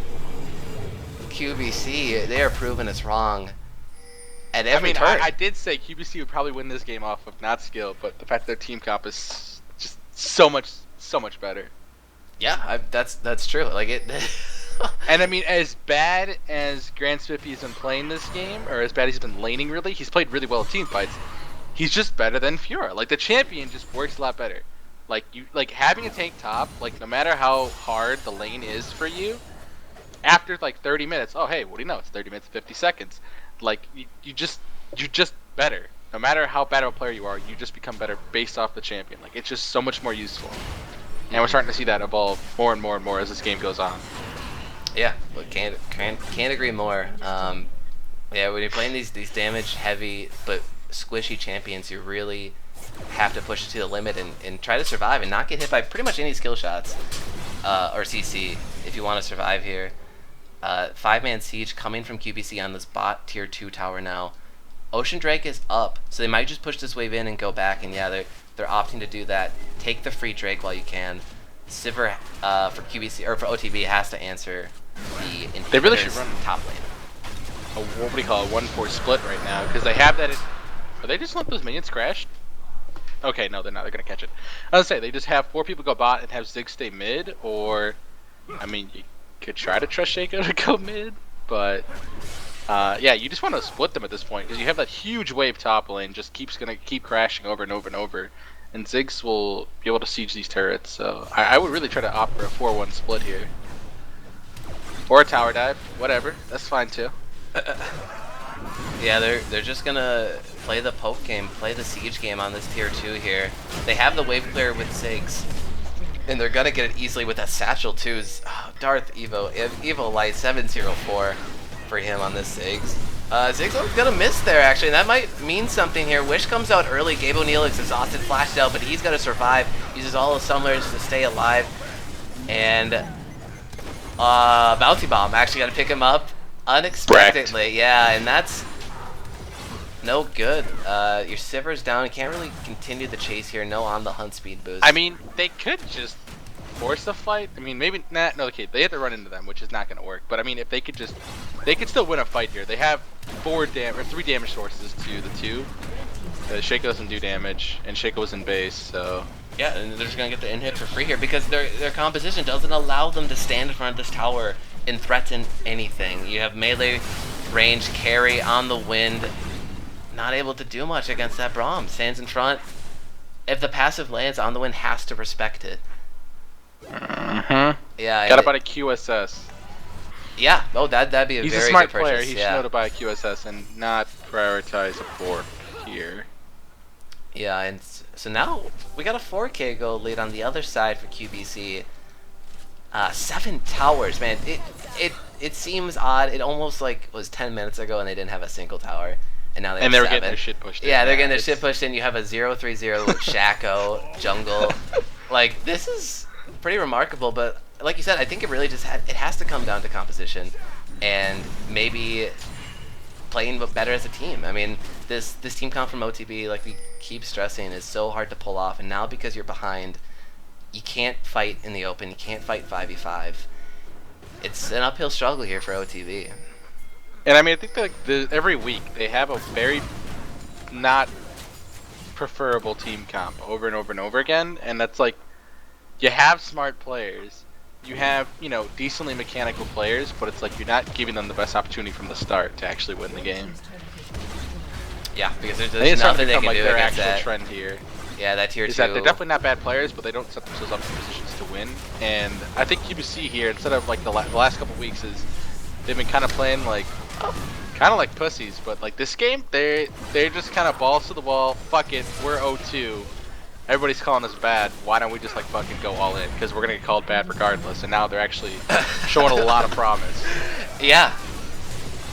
[SPEAKER 2] QBC, they are proving us wrong. At every turn.
[SPEAKER 1] I did say QBC would probably win this game off of not skill, but the fact that their team comp is just so much better.
[SPEAKER 2] Yeah, that's true. Like it.
[SPEAKER 1] And I mean, as bad as Grand Spiffy's been playing this game, or as bad as he's been laning, really, he's played really well in team fights. He's just better than Fiora. Like the champion just works a lot better. Like having a tank top, like no matter how hard the lane is for you, after like 30 minutes, oh hey, what do you know? It's 30 minutes, 50 seconds. Like you're just better. No matter how bad of a player you are, you just become better based off the champion. Like it's just so much more useful. And we're starting to see that evolve more and more and more as this game goes on.
[SPEAKER 2] Yeah, but can't agree more. Yeah, when you're playing these damage heavy but squishy champions, you really have to push it to the limit and try to survive and not get hit by pretty much any skill shots or CC if you want to survive here. 5-man siege coming from QBC on this bot tier 2 tower now. Ocean Drake is up, so they might just push this wave in and go back, and yeah, they're opting to do that. Take the free Drake while you can. Sivir for QBC or for OTB has to answer the inhibitors.
[SPEAKER 1] They really should run
[SPEAKER 2] top lane.
[SPEAKER 1] What do you call it? 1-4 split right now because they have that. Are they just let those minions crash? Okay, no, they're not. They're gonna catch it. I was gonna say they just have 4 people go bot and have Ziggs stay mid, or I mean, you could try to trust Shaco to go mid, but yeah, you just want to split them at this point because you have that huge wave top lane just gonna keep crashing over and over and over, and Ziggs will be able to siege these turrets. So I would really try to opt for a 4-1 split here, or a tower dive, whatever. That's fine too.
[SPEAKER 2] Yeah, they're just gonna play the poke game, play the siege game on this tier 2 here. They have the wave clear with Ziggs, and they're gonna get it easily with a satchel too. Darth Evo Light 704 for him on this Ziggs. Ziggs gonna miss there actually, and that might mean something here. Wish comes out early. Gabe O'Neal is exhausted, flashed out, but he's gonna survive. Uses all his summoners to stay alive, and Bounty Bomb actually got to pick him up unexpectedly. Yeah, and that's no good. Your Sivir's down. You can't really continue the chase here. No on the hunt speed boost.
[SPEAKER 1] I mean, they could just force a fight. I mean, maybe not. No, okay, they have to run into them, which is not going to work. But I mean, if they could just, they could still win a fight here. They have 3 damage sources to the 2. Shaco doesn't do damage, and Shaco was in base, so.
[SPEAKER 2] Yeah, and they're just gonna get the in hit for free here because their composition doesn't allow them to stand in front of this tower and threaten anything. You have melee range carry on the wind, not able to do much against that Braum. Stands in front. If the passive lands on the wind, has to respect it. Yeah.
[SPEAKER 1] Got to buy a QSS.
[SPEAKER 2] Yeah. Oh, that'd be a
[SPEAKER 1] He's
[SPEAKER 2] very
[SPEAKER 1] a smart
[SPEAKER 2] good purchase.
[SPEAKER 1] player. He should know to buy a QSS and not prioritize a fork here.
[SPEAKER 2] Yeah, and so now we got a 4K gold lead on the other side for QBC. 7 towers, man. It seems odd. It almost like was 10 minutes ago and they didn't have a single tower, and now they have 7.
[SPEAKER 1] Getting their shit pushed in.
[SPEAKER 2] Yeah, they're getting their shit pushed in. You have a 0-3-0 with Shaco, jungle. Like, this is pretty remarkable, but like you said, I think it really just it has to come down to composition and maybe playing better as a team. I mean, this team comp from OTB, like we keep stressing, is so hard to pull off, and now because you're behind, you can't fight in the open, you can't fight 5v5. It's an uphill struggle here for OTB.
[SPEAKER 1] And I mean, I think that every week they have a very not preferable team comp over and over and over again, and that's like, you have smart players, you have, you know, decently mechanical players, but it's like you're not giving them the best opportunity from the start to actually win the game.
[SPEAKER 2] Yeah, because there's nothing they can
[SPEAKER 1] like
[SPEAKER 2] do
[SPEAKER 1] their
[SPEAKER 2] against
[SPEAKER 1] actual
[SPEAKER 2] that.
[SPEAKER 1] trend here.
[SPEAKER 2] Yeah, that tier 2.
[SPEAKER 1] Is that they're definitely not bad players, but they don't set themselves up in positions to win. And I think QBC here, instead of like the last couple weeks, is they've been kind of playing like, kind of like pussies. But like this game, they're just kind of balls to the wall. Fuck it, we're 0-2. Everybody's calling us bad. Why don't we just like fucking go all in? Because we're gonna get called bad regardless. And now they're actually showing a lot of promise.
[SPEAKER 2] Yeah.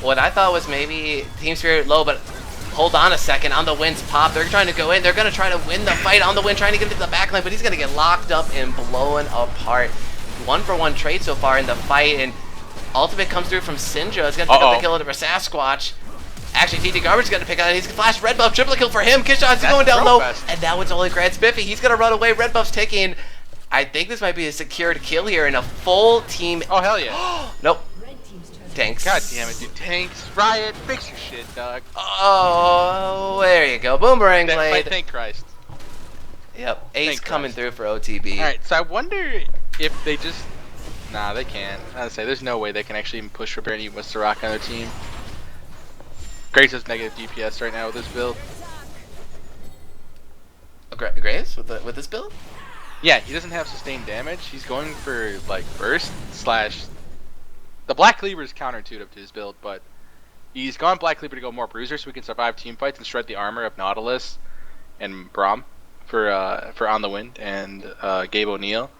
[SPEAKER 2] What I thought was maybe Team Spirit low, but hold on a second. On the wind's pop. They're trying to go in. They're going to try to win the fight on the wind, trying to get into the backline, but he's going to get locked up and blown apart. 1-for-1 trade so far in the fight, and ultimate comes through from Syndra. He's going to pick up the kill over Sasquatch. Actually, TD Garbage is going to pick out. He's going to flash red buff. Triple kill for him. Kishot's going down low. And now it's only Grand Spiffy. He's going to run away. Red buff's ticking. I think this might be a secured kill here in a full team.
[SPEAKER 1] Oh, hell yeah.
[SPEAKER 2] Nope. Tanks.
[SPEAKER 1] God damn it, dude. Tanks. Riot. Fix your shit, dog.
[SPEAKER 2] Oh, there you go. Boomerang blade.
[SPEAKER 1] Thank Christ.
[SPEAKER 2] Yep. Ace coming through for OTB.
[SPEAKER 1] Alright, so I wonder if they just... Nah, they can't. I was say, there's no way they can actually even push for Bernie with Soraka on their team. Grace has negative DPS right now with this build.
[SPEAKER 2] Graves with this build?
[SPEAKER 1] Yeah, he doesn't have sustained damage. He's going for like burst slash... The Black Cleaver's counterintuitive to his build, but he's gone Black Cleaver to go more bruiser so we can survive team fights and shred the armor of Nautilus and Braum for On the Wind and Gabe O'Neill.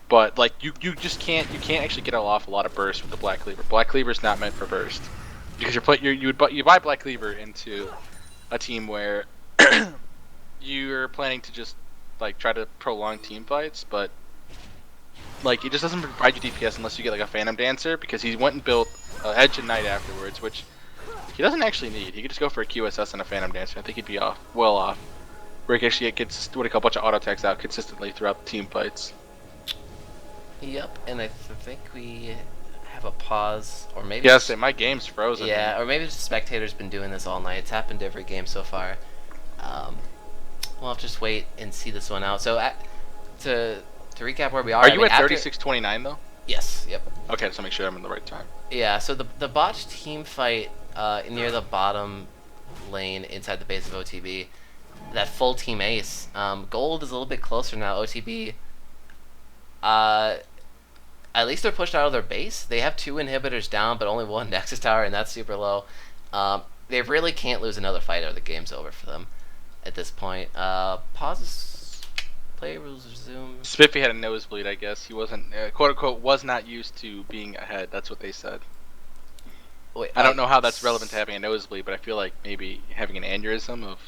[SPEAKER 1] But like you just can't actually get off a lot of burst with the Black Cleaver. Black Cleaver's not meant for burst because you buy Black Cleaver into a team where you're planning to just like try to prolong team fights, but like it just doesn't provide you DPS unless you get like a Phantom Dancer, because he went and built Edge and Knight afterwards, which he doesn't actually need. He could just go for a QSS and a Phantom Dancer. I think he'd be well off. Where he can actually gets what do you call a bunch of auto attacks out consistently throughout the team fights.
[SPEAKER 2] Yep, and I think we have a pause, or maybe
[SPEAKER 1] yes, my game's frozen.
[SPEAKER 2] Yeah, or maybe the spectator's been doing this all night. It's happened every game so far. We'll have to just wait and see this one out. So to recap where we are.
[SPEAKER 1] Are you at 36-29 though?
[SPEAKER 2] Yes. Yep.
[SPEAKER 1] Okay, so make sure I'm in the right time.
[SPEAKER 2] Yeah. So the botched team fight near the bottom lane inside the base of OTB, that full team ace. Gold is a little bit closer now. OTB. At least they're pushed out of their base. They have 2 inhibitors down, but only 1 Nexus Tower, and that's super low. They really can't lose another fight or the game's over for them at this point. Pauses. Play rules resume.
[SPEAKER 1] Spiffy had a nosebleed, I guess. He wasn't, quote unquote, was not used to being ahead. That's what they said.
[SPEAKER 2] Wait,
[SPEAKER 1] I don't know how that's relevant to having a nosebleed, but I feel like maybe having an aneurysm of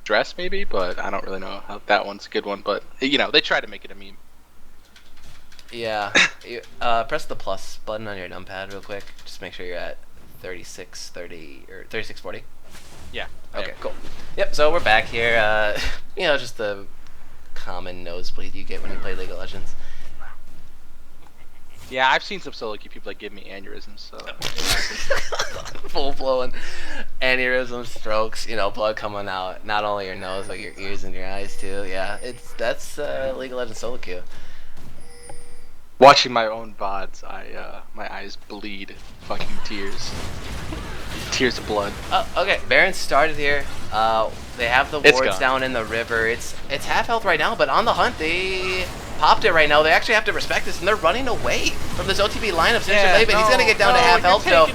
[SPEAKER 1] stress, maybe, but I don't really know how that one's a good one. But, you know, they try to make it a meme.
[SPEAKER 2] Yeah. Press the plus button on your numpad real quick. Just make sure you're at 3630 or 3640.
[SPEAKER 1] Yeah.
[SPEAKER 2] Okay, cool. Yep, so we're back here. You know, just the common nosebleed you get when you play League of Legends.
[SPEAKER 1] Yeah, I've seen some solo queue people that give me aneurysms, so.
[SPEAKER 2] Full blown aneurysm, strokes, you know, blood coming out, not only your nose, but your ears and your eyes too. Yeah, that's League of Legends solo queue.
[SPEAKER 1] Watching my own VODs, my eyes bleed fucking tears. Tears of blood.
[SPEAKER 2] Oh, okay. Baron started here. They have the
[SPEAKER 1] It's
[SPEAKER 2] wards
[SPEAKER 1] gone.
[SPEAKER 2] down in the river. It's half health right now, but on the hunt they popped it right now. They actually have to respect this, and they're running away from this OTB lineup. But he's gonna get down to half health though.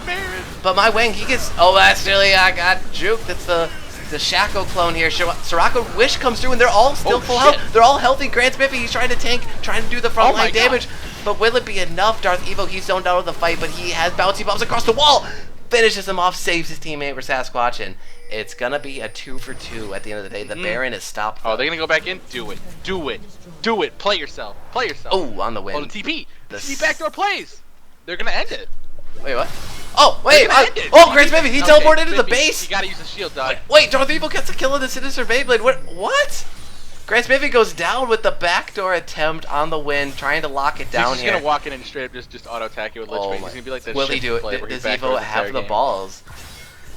[SPEAKER 2] But my Wang, he gets. Oh, that's really I got juked. That's the Shaco clone here. Soraka Wish comes through, and they're all still full health. They're all healthy. Grant Spiffy, he's trying to tank, trying to do the front line damage. But will it be enough? Darth Evo, he's zoned out of the fight, but he has bouncy bombs across the wall. Finishes him off, saves his teammate for Sasquatch, and it's gonna be a 2-for-2 at the end of the day. The Baron is stopped.
[SPEAKER 1] Oh, they're gonna go back in? Do it. Do it. Do it. Play yourself. Play yourself.
[SPEAKER 2] Oh, on the win.
[SPEAKER 1] Oh, the TP. TP backdoor plays. They're gonna end it.
[SPEAKER 2] Wait, what? Oh, wait.
[SPEAKER 1] Oh,
[SPEAKER 2] Grant Spiffy, he teleported into the base.
[SPEAKER 1] You gotta use the shield, dog.
[SPEAKER 2] Wait, Darth Evil gets a kill in the Sinister Beyblade. What? Grant Spiffy goes down with the backdoor attempt on the win, trying to lock it down
[SPEAKER 1] He's
[SPEAKER 2] here.
[SPEAKER 1] Gonna walk in and straight up just auto attack it with Lich Bait. He's gonna be like that.
[SPEAKER 2] Will he do it? Does Evo have the balls?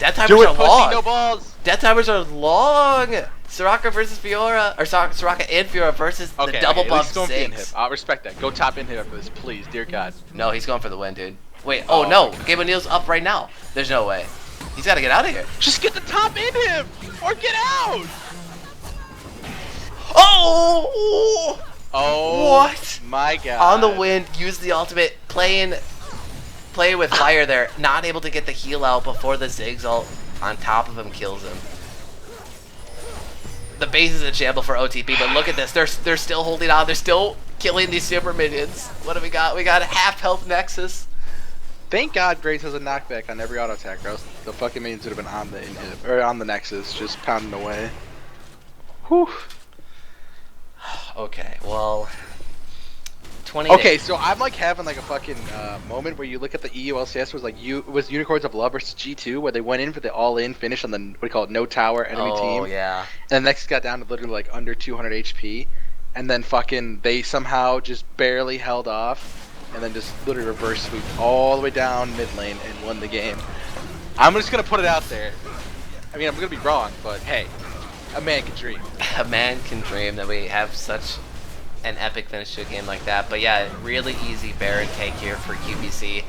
[SPEAKER 2] Death timers
[SPEAKER 1] do it,
[SPEAKER 2] are
[SPEAKER 1] pussy,
[SPEAKER 2] long.
[SPEAKER 1] no balls.
[SPEAKER 2] Death timers are long. Soraka versus Fiora, or Soraka and Fiora versus the double buff 6.
[SPEAKER 1] I'll respect that. Go top inhib after this, please, dear God.
[SPEAKER 2] No, he's going for the win, dude. Wait, oh no, Gabe O'Neal's up right now. There's no way. He's got to get out of here.
[SPEAKER 1] Just get the top in him, or get out.
[SPEAKER 2] Oh!
[SPEAKER 1] Oh!
[SPEAKER 2] What?
[SPEAKER 1] My God!
[SPEAKER 2] On the win, use the ultimate, play with fire there. Not able to get the heal out before the Ziggs ult on top of him kills him. The base is in shamble for OTP, but look at this. They're still holding on. They're still killing these super minions. What do we got? We got a half health Nexus.
[SPEAKER 1] Thank God Grace has a knockback on every auto attack, or else the fucking minions would have been on the inhib, or on the Nexus, just pounding away. Whew.
[SPEAKER 2] Okay, well, 20.
[SPEAKER 1] Okay, so I'm like having like a fucking moment where you look at the EU LCS was like it was Unicorns of Love versus G2 where they went in for the all-in finish on the what do you call it, no tower enemy team.
[SPEAKER 2] Oh yeah.
[SPEAKER 1] And the Nexus got down to literally like under 200 HP, and then fucking they somehow just barely held off, and then just literally reverse sweep all the way down mid lane and won the game. I'm just gonna put it out there. I mean, I'm gonna be wrong, but hey, a man can dream.
[SPEAKER 2] A man can dream that we have such an epic finish to a game like that. But yeah, really easy Baron take here for QBC.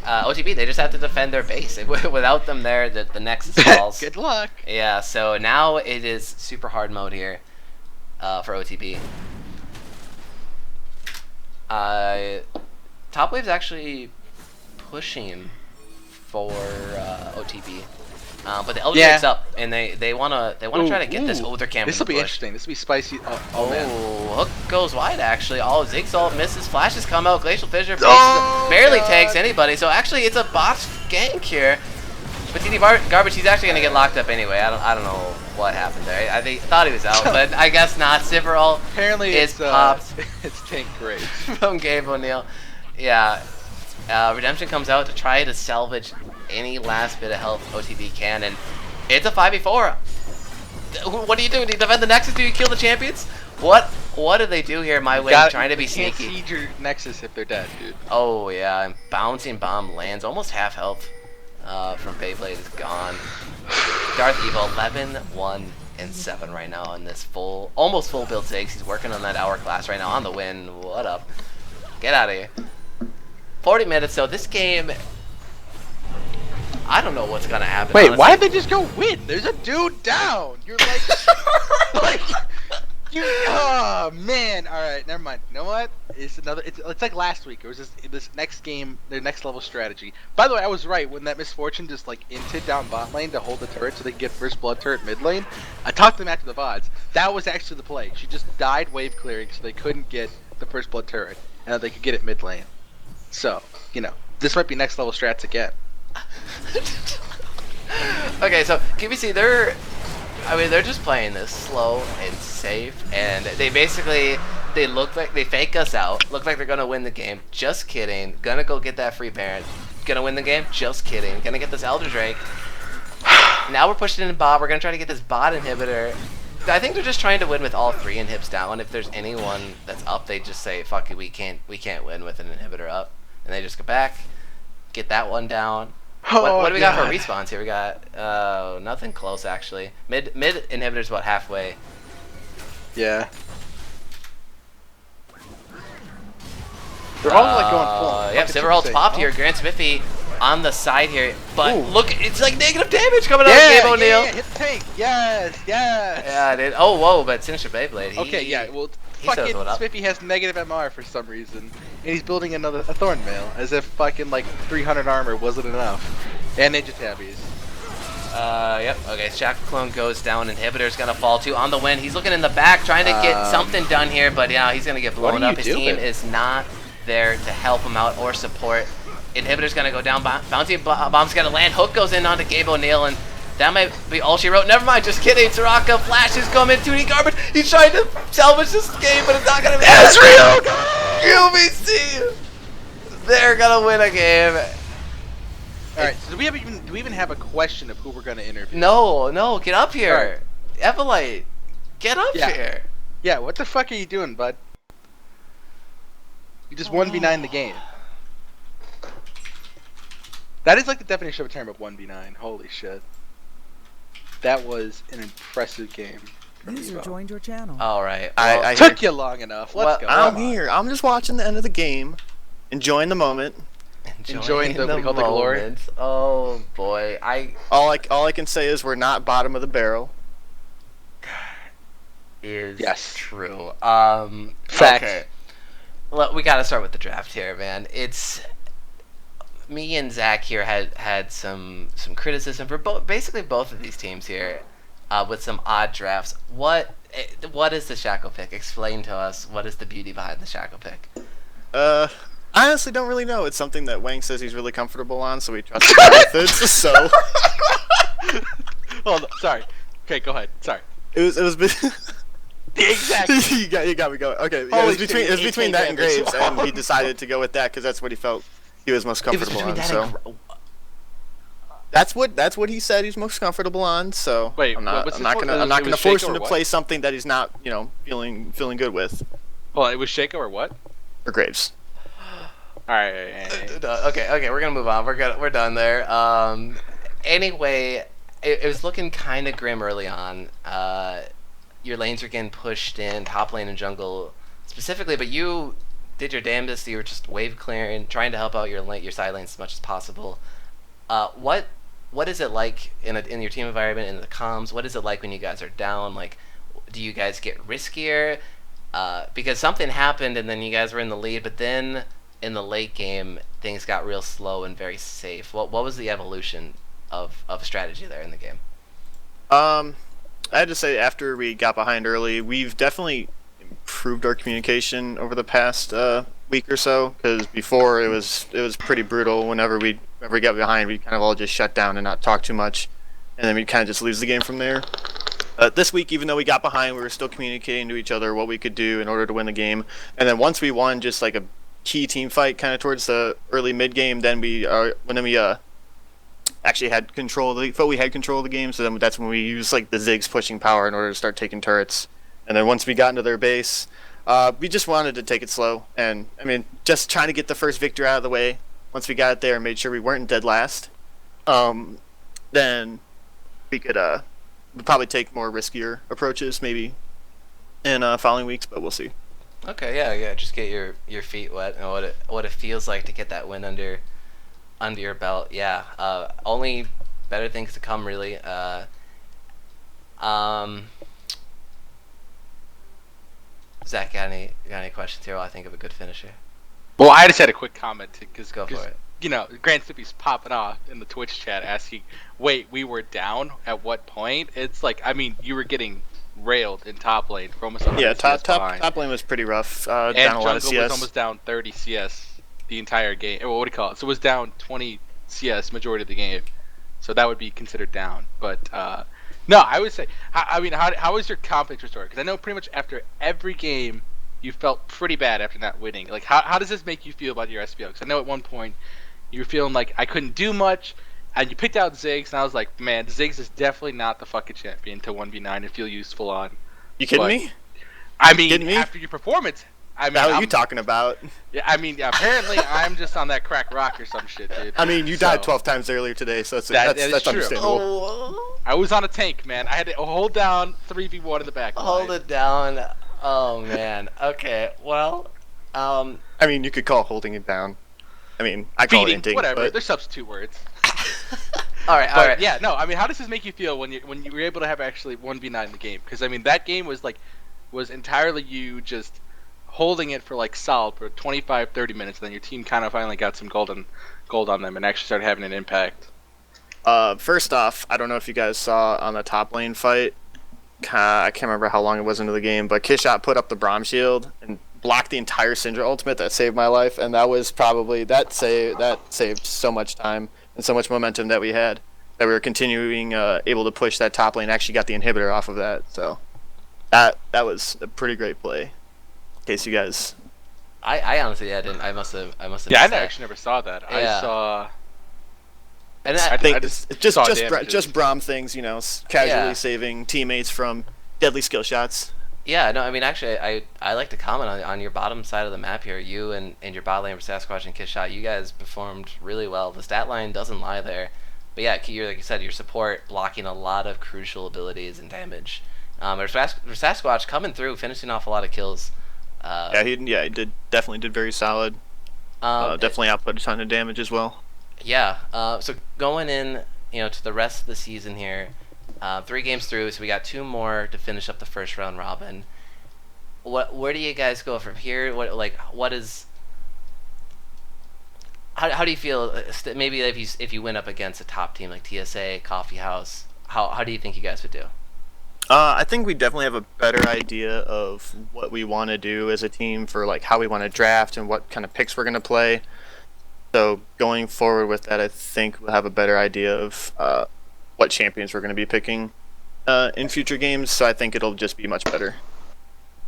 [SPEAKER 2] OTB, they just have to defend their base. Without them there, the Nexus falls.
[SPEAKER 1] Good luck.
[SPEAKER 2] Yeah, so now it is super hard mode here for OTB. Top Wave's actually pushing for OTB. But the Eldritch's up, and they wanna try to get this Other Cam.
[SPEAKER 1] This will be interesting. This will be spicy. Oh man.
[SPEAKER 2] Hook goes wide actually. Oh, Ziggs ult misses. Flashes come out. Glacial Fissure
[SPEAKER 1] Oh,
[SPEAKER 2] barely
[SPEAKER 1] God.
[SPEAKER 2] takes anybody. So actually, it's a bot gank here. But TD Garbage, he's actually gonna get locked up anyway. I don't know what happened there. I thought he was out, but I guess not. Siverall
[SPEAKER 1] Apparently
[SPEAKER 2] is
[SPEAKER 1] it's
[SPEAKER 2] popped
[SPEAKER 1] it's Tank Grace.
[SPEAKER 2] from Gabe O'Neal. Yeah. Redemption comes out to try to salvage any last bit of health OTB can, and it's a 5v4. What do you do? Do you defend the Nexus? Do you kill the champions? What do they do here? My way trying to be sneaky.
[SPEAKER 1] You can't siege your Nexus if they're dead, dude.
[SPEAKER 2] Oh yeah, and bouncing bomb lands, almost half health from Beyblade is gone. Darth Evil 11, 1, and 7 right now on this almost full build 6. He's working on that hourglass right now on the win. What up? Get out of here. 40 minutes, so this game, I don't know what's gonna happen.
[SPEAKER 1] Wait,
[SPEAKER 2] honestly.
[SPEAKER 1] why did they just go win? There's a dude down. You're like, oh man. All right, never mind. You know what? It's like last week. It was just this next game, their next level strategy. By the way, I was right when that Misfortune just like inted down bot lane to hold the turret so they could get first blood turret mid lane. I talked to them after the VODs. That was actually the play. She just died wave clearing so they couldn't get the first blood turret, and they could get it mid lane. So, you know, this might be next level strats again.
[SPEAKER 2] Okay, so QBC, they're just playing this slow and safe, and they basically They look like they fake us out. Look like they're gonna win the game. Just kidding. Gonna go get that free Baron. Gonna win the game. Just kidding. Gonna get this Elder Drake. Now we're pushing in bot. We're gonna try to get this bot inhibitor. I think they're just trying to win with all 3 inhibs down. If there's anyone that's up, they just say, "Fuck it, we can't win with an inhibitor up," and they just go back, get that one down. What do we got for respawns here? We got nothing close actually. Mid inhibitor's about halfway.
[SPEAKER 1] Yeah. They're all like going full.
[SPEAKER 2] Yep, Silverholt's popped here. Grant Smithy on the side here, but
[SPEAKER 1] Ooh.
[SPEAKER 2] look, it's like negative damage coming out of Gabe O'Neal.
[SPEAKER 1] Yeah, hit the tank. Yes.
[SPEAKER 2] Yeah, dude. Oh, whoa, but Sinister Beyblade.
[SPEAKER 1] Okay, yeah. Well,
[SPEAKER 2] he knows
[SPEAKER 1] fucking
[SPEAKER 2] what up.
[SPEAKER 1] Smithy has negative MR for some reason, and he's building a Thorn Mail as if fucking like 300 armor wasn't enough, and Ninja Tabbies.
[SPEAKER 2] Yep. Okay, Shackle Clone goes down. Inhibitor's gonna fall too on the win. He's looking in the back, trying to get something done here, but yeah, he's gonna get blown up. His team is not there to help him out or support. Inhibitor's gonna go down. Bounty bomb's gonna land. Hook goes in onto Gabe O'Neal, and that might be all she wrote. Never mind. Just kidding. Soraka flashes coming. 2D garbage. He's trying to salvage this game, but it's not gonna be.
[SPEAKER 1] Ezreal!
[SPEAKER 2] QBC. They're gonna win a game.
[SPEAKER 1] All right. So do we even have a question of who we're gonna interview?
[SPEAKER 2] No. Get up here, Evelite. Get up here.
[SPEAKER 1] Yeah. What the fuck are you doing, bud? You just 1v9 the game. That is like the definition of a term of 1v9. Holy shit. That was an impressive game.
[SPEAKER 3] User joined your channel.
[SPEAKER 2] All right.
[SPEAKER 1] Well, I took you long enough. Let's go.
[SPEAKER 4] I'm here. I'm just watching the end of the game, enjoying the moment.
[SPEAKER 1] Enjoying the glory.
[SPEAKER 2] Oh boy.
[SPEAKER 4] All I can say is we're not bottom of the barrel.
[SPEAKER 2] Is true.
[SPEAKER 1] Fact.
[SPEAKER 2] Okay. Look, we gotta start with the draft here, man. It's me and Zach here had some criticism for basically both of these teams here, with some odd drafts. What is the Shackle pick? Explain to us what is the beauty behind the Shackle pick.
[SPEAKER 4] I honestly don't really know. It's something that Wang says he's really comfortable on, so we trust him with it. So.
[SPEAKER 1] Hold on. Sorry. Okay, go ahead. Sorry.
[SPEAKER 4] It was.
[SPEAKER 1] Exactly.
[SPEAKER 4] you got me going. Okay, yeah, it was between that and Graves, and he decided to go with that because that's what he felt he was most comfortable on. So that's what he said he's most comfortable on. So
[SPEAKER 1] wait,
[SPEAKER 4] I'm not gonna force him to play something that he's not feeling good with.
[SPEAKER 1] Well, it was Shaco or what?
[SPEAKER 4] Or Graves.
[SPEAKER 1] All right.
[SPEAKER 2] Okay, we're gonna move on. We're done there. Anyway, it was looking kind of grim early on. Your lanes were getting pushed in, top lane and jungle specifically, but you did your damnedest. You were just wave clearing, trying to help out your side lanes as much as possible. What is it like in your team environment, in the comms? What is it like when you guys are down? Like, do you guys get riskier? Because something happened and then you guys were in the lead, but then in the late game things got real slow and very safe. What was the evolution of strategy there in the game?
[SPEAKER 4] I had to say, after we got behind early, we've definitely improved our communication over the past week or so. Because before it was pretty brutal. Whenever we got behind, we kind of all just shut down and not talk too much, and then we kind of just lose the game from there. This week, even though we got behind, we were still communicating to each other what we could do in order to win the game. And then once we won, just like a key team fight, kind of towards the early mid game, then we actually had control of the game, so then that's when we used like the Ziggs pushing power in order to start taking turrets. And then once we got into their base, we just wanted to take it slow, and I mean, just trying to get the first victory out of the way. Once we got it there and made sure we weren't dead last, then we could we'd probably take more riskier approaches maybe in following weeks, but we'll see.
[SPEAKER 2] Okay, yeah, just get your feet wet and what it feels like to get that win under your belt. Yeah, only better things to come, really. Zach, got any questions here while I think of a good finisher?
[SPEAKER 1] Well, I just had a quick comment because
[SPEAKER 2] Go for it.
[SPEAKER 1] You know, Grand Sippy's popping off in the Twitch chat asking, "Wait, we were down at what point?" It's like, I mean, you were getting railed in top lane for almost 100
[SPEAKER 4] Yeah,
[SPEAKER 1] CS
[SPEAKER 4] top lane was pretty rough.
[SPEAKER 1] and
[SPEAKER 4] Down a lot of
[SPEAKER 1] jungle
[SPEAKER 4] CS.
[SPEAKER 1] was almost down 30 CS the entire game. Or what do you call it? So it was down 20 CS majority of the game. So that would be considered down. But no, I would say, I mean, how was your comp story? Because I know pretty much after every game you felt pretty bad after not winning. Like, how does this make you feel about your SBL? Because I know at one point you were feeling like I couldn't do much, and you picked out Ziggs, and I was like, man, Ziggs is definitely not the fucking champion to 1v9 and feel useful on.
[SPEAKER 4] You kidding
[SPEAKER 1] But,
[SPEAKER 4] me?
[SPEAKER 1] I mean,
[SPEAKER 4] Kidding me?
[SPEAKER 1] after your performance, I mean,
[SPEAKER 4] What are you talking about?
[SPEAKER 1] Yeah, I mean, apparently I'm just on that crack rock or some shit, dude.
[SPEAKER 4] I mean, you died 12 times earlier today, so
[SPEAKER 1] That is
[SPEAKER 4] that's
[SPEAKER 1] true.
[SPEAKER 4] understandable.
[SPEAKER 2] Oh,
[SPEAKER 1] I was on a tank, man. I had to hold down 3v1 in the back.
[SPEAKER 2] hold
[SPEAKER 1] line.
[SPEAKER 2] it down. Oh man. Okay. Well.
[SPEAKER 4] I mean, you could call holding it down. I mean, I call
[SPEAKER 1] Feeding,
[SPEAKER 4] it inting,
[SPEAKER 1] whatever.
[SPEAKER 4] but
[SPEAKER 1] They're substitute words.
[SPEAKER 2] All right. All
[SPEAKER 1] But
[SPEAKER 2] right.
[SPEAKER 1] yeah, no. I mean, how does this make you feel when you were able to have actually 1v9 in the game? Because I mean, that game was entirely you just holding it for like solid for 25, 30 minutes, and then your team kind of finally got some gold on them and actually started having an impact.
[SPEAKER 4] first off, I don't know if you guys saw on the top lane fight. I can't remember how long it was into the game, but Kishot put up the Braum shield and blocked the entire Syndra ultimate that saved my life, and that was probably that saved so much time and so much momentum that we had, that we were continuing able to push that top lane. Actually got the inhibitor off of that, so that was a pretty great play. In case you guys,
[SPEAKER 2] I honestly, I didn't. I must have.
[SPEAKER 1] Yeah, I
[SPEAKER 2] missed that.
[SPEAKER 1] actually never saw that.
[SPEAKER 2] Yeah.
[SPEAKER 1] I saw.
[SPEAKER 2] And
[SPEAKER 4] I
[SPEAKER 2] that,
[SPEAKER 4] think
[SPEAKER 1] I
[SPEAKER 4] it's
[SPEAKER 1] just saw
[SPEAKER 4] just
[SPEAKER 1] damages.
[SPEAKER 4] Braum things, casually
[SPEAKER 2] Yeah.
[SPEAKER 4] saving teammates from deadly skill shots.
[SPEAKER 2] yeah, no, I mean, actually, I like to comment on your bottom side of the map here. You and your bot lane for Sasquatch and Kishot, you guys performed really well. The stat line doesn't lie there. But yeah, you're, like you said, your support blocking a lot of crucial abilities and damage. Or Sasquatch coming through, finishing off a lot of kills.
[SPEAKER 4] He definitely did very solid. Definitely output a ton of damage as well.
[SPEAKER 2] Yeah. So going in, to the rest of the season here, 3 games through, so we got 2 more to finish up the first round robin. Where do you guys go from here? How do you feel? Maybe if you went up against a top team like TSA, Coffee House, how do you think you guys would do?
[SPEAKER 4] I think we definitely have a better idea of what we want to do as a team for like how we want to draft and what kind of picks we're going to play. So going forward with that, I think we'll have a better idea of what champions we're going to be picking in future games. So I think it'll just be much better.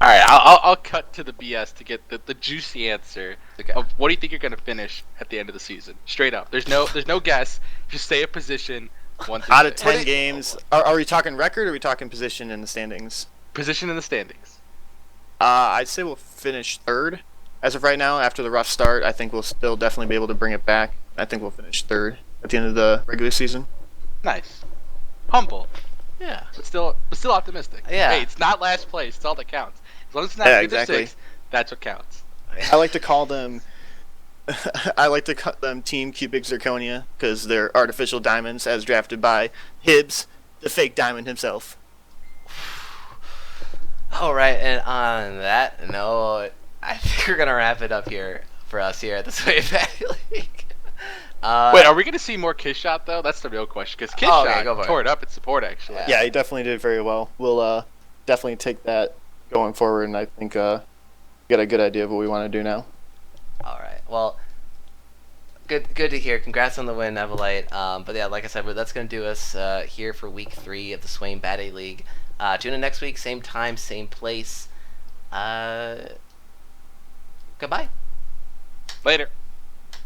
[SPEAKER 1] All right, I'll cut to the BS to get the juicy answer
[SPEAKER 2] Okay.
[SPEAKER 1] of what do you think you're gonna finish at the end of the season? Straight up. There's no guess. Just say a position. 1 through
[SPEAKER 4] Out of
[SPEAKER 1] 6.
[SPEAKER 4] 10 games, are we talking record or are we talking position in the standings?
[SPEAKER 1] Position in the standings.
[SPEAKER 4] I'd say we'll finish 3rd as of right now. After the rough start, I think we'll still definitely be able to bring it back. I think we'll finish 3rd at the end of the regular season.
[SPEAKER 1] Nice. Humble,
[SPEAKER 2] Yeah.
[SPEAKER 1] but still optimistic.
[SPEAKER 2] Yeah.
[SPEAKER 1] Hey, it's not last place. It's all that counts. As long as it's not
[SPEAKER 4] Yeah,
[SPEAKER 1] 5th or
[SPEAKER 4] exactly.
[SPEAKER 1] 6th, that's what counts.
[SPEAKER 4] I like to call them Team Cubic Zirconia because they're artificial diamonds as drafted by Hibbs, the fake diamond himself.
[SPEAKER 2] All right, and on that note, I think we're gonna wrap it up here for us here at the Sway Patty League.
[SPEAKER 1] Wait, are we gonna see more Kiss Shot though? That's the real question. Because Kiss
[SPEAKER 2] Oh, okay,
[SPEAKER 1] Shot
[SPEAKER 2] go for it.
[SPEAKER 1] tore it up at support actually.
[SPEAKER 2] Yeah.
[SPEAKER 4] Yeah, he definitely did very well. We'll definitely take that going forward, and I think we got a good idea of what we want to do now.
[SPEAKER 2] All right. Well, good to hear. Congrats on the win, Evelite. But yeah, like I said, that's going to do us here for week 3 of the Swain Batty League. Tune in next week, same time, same place. Goodbye.
[SPEAKER 1] Later.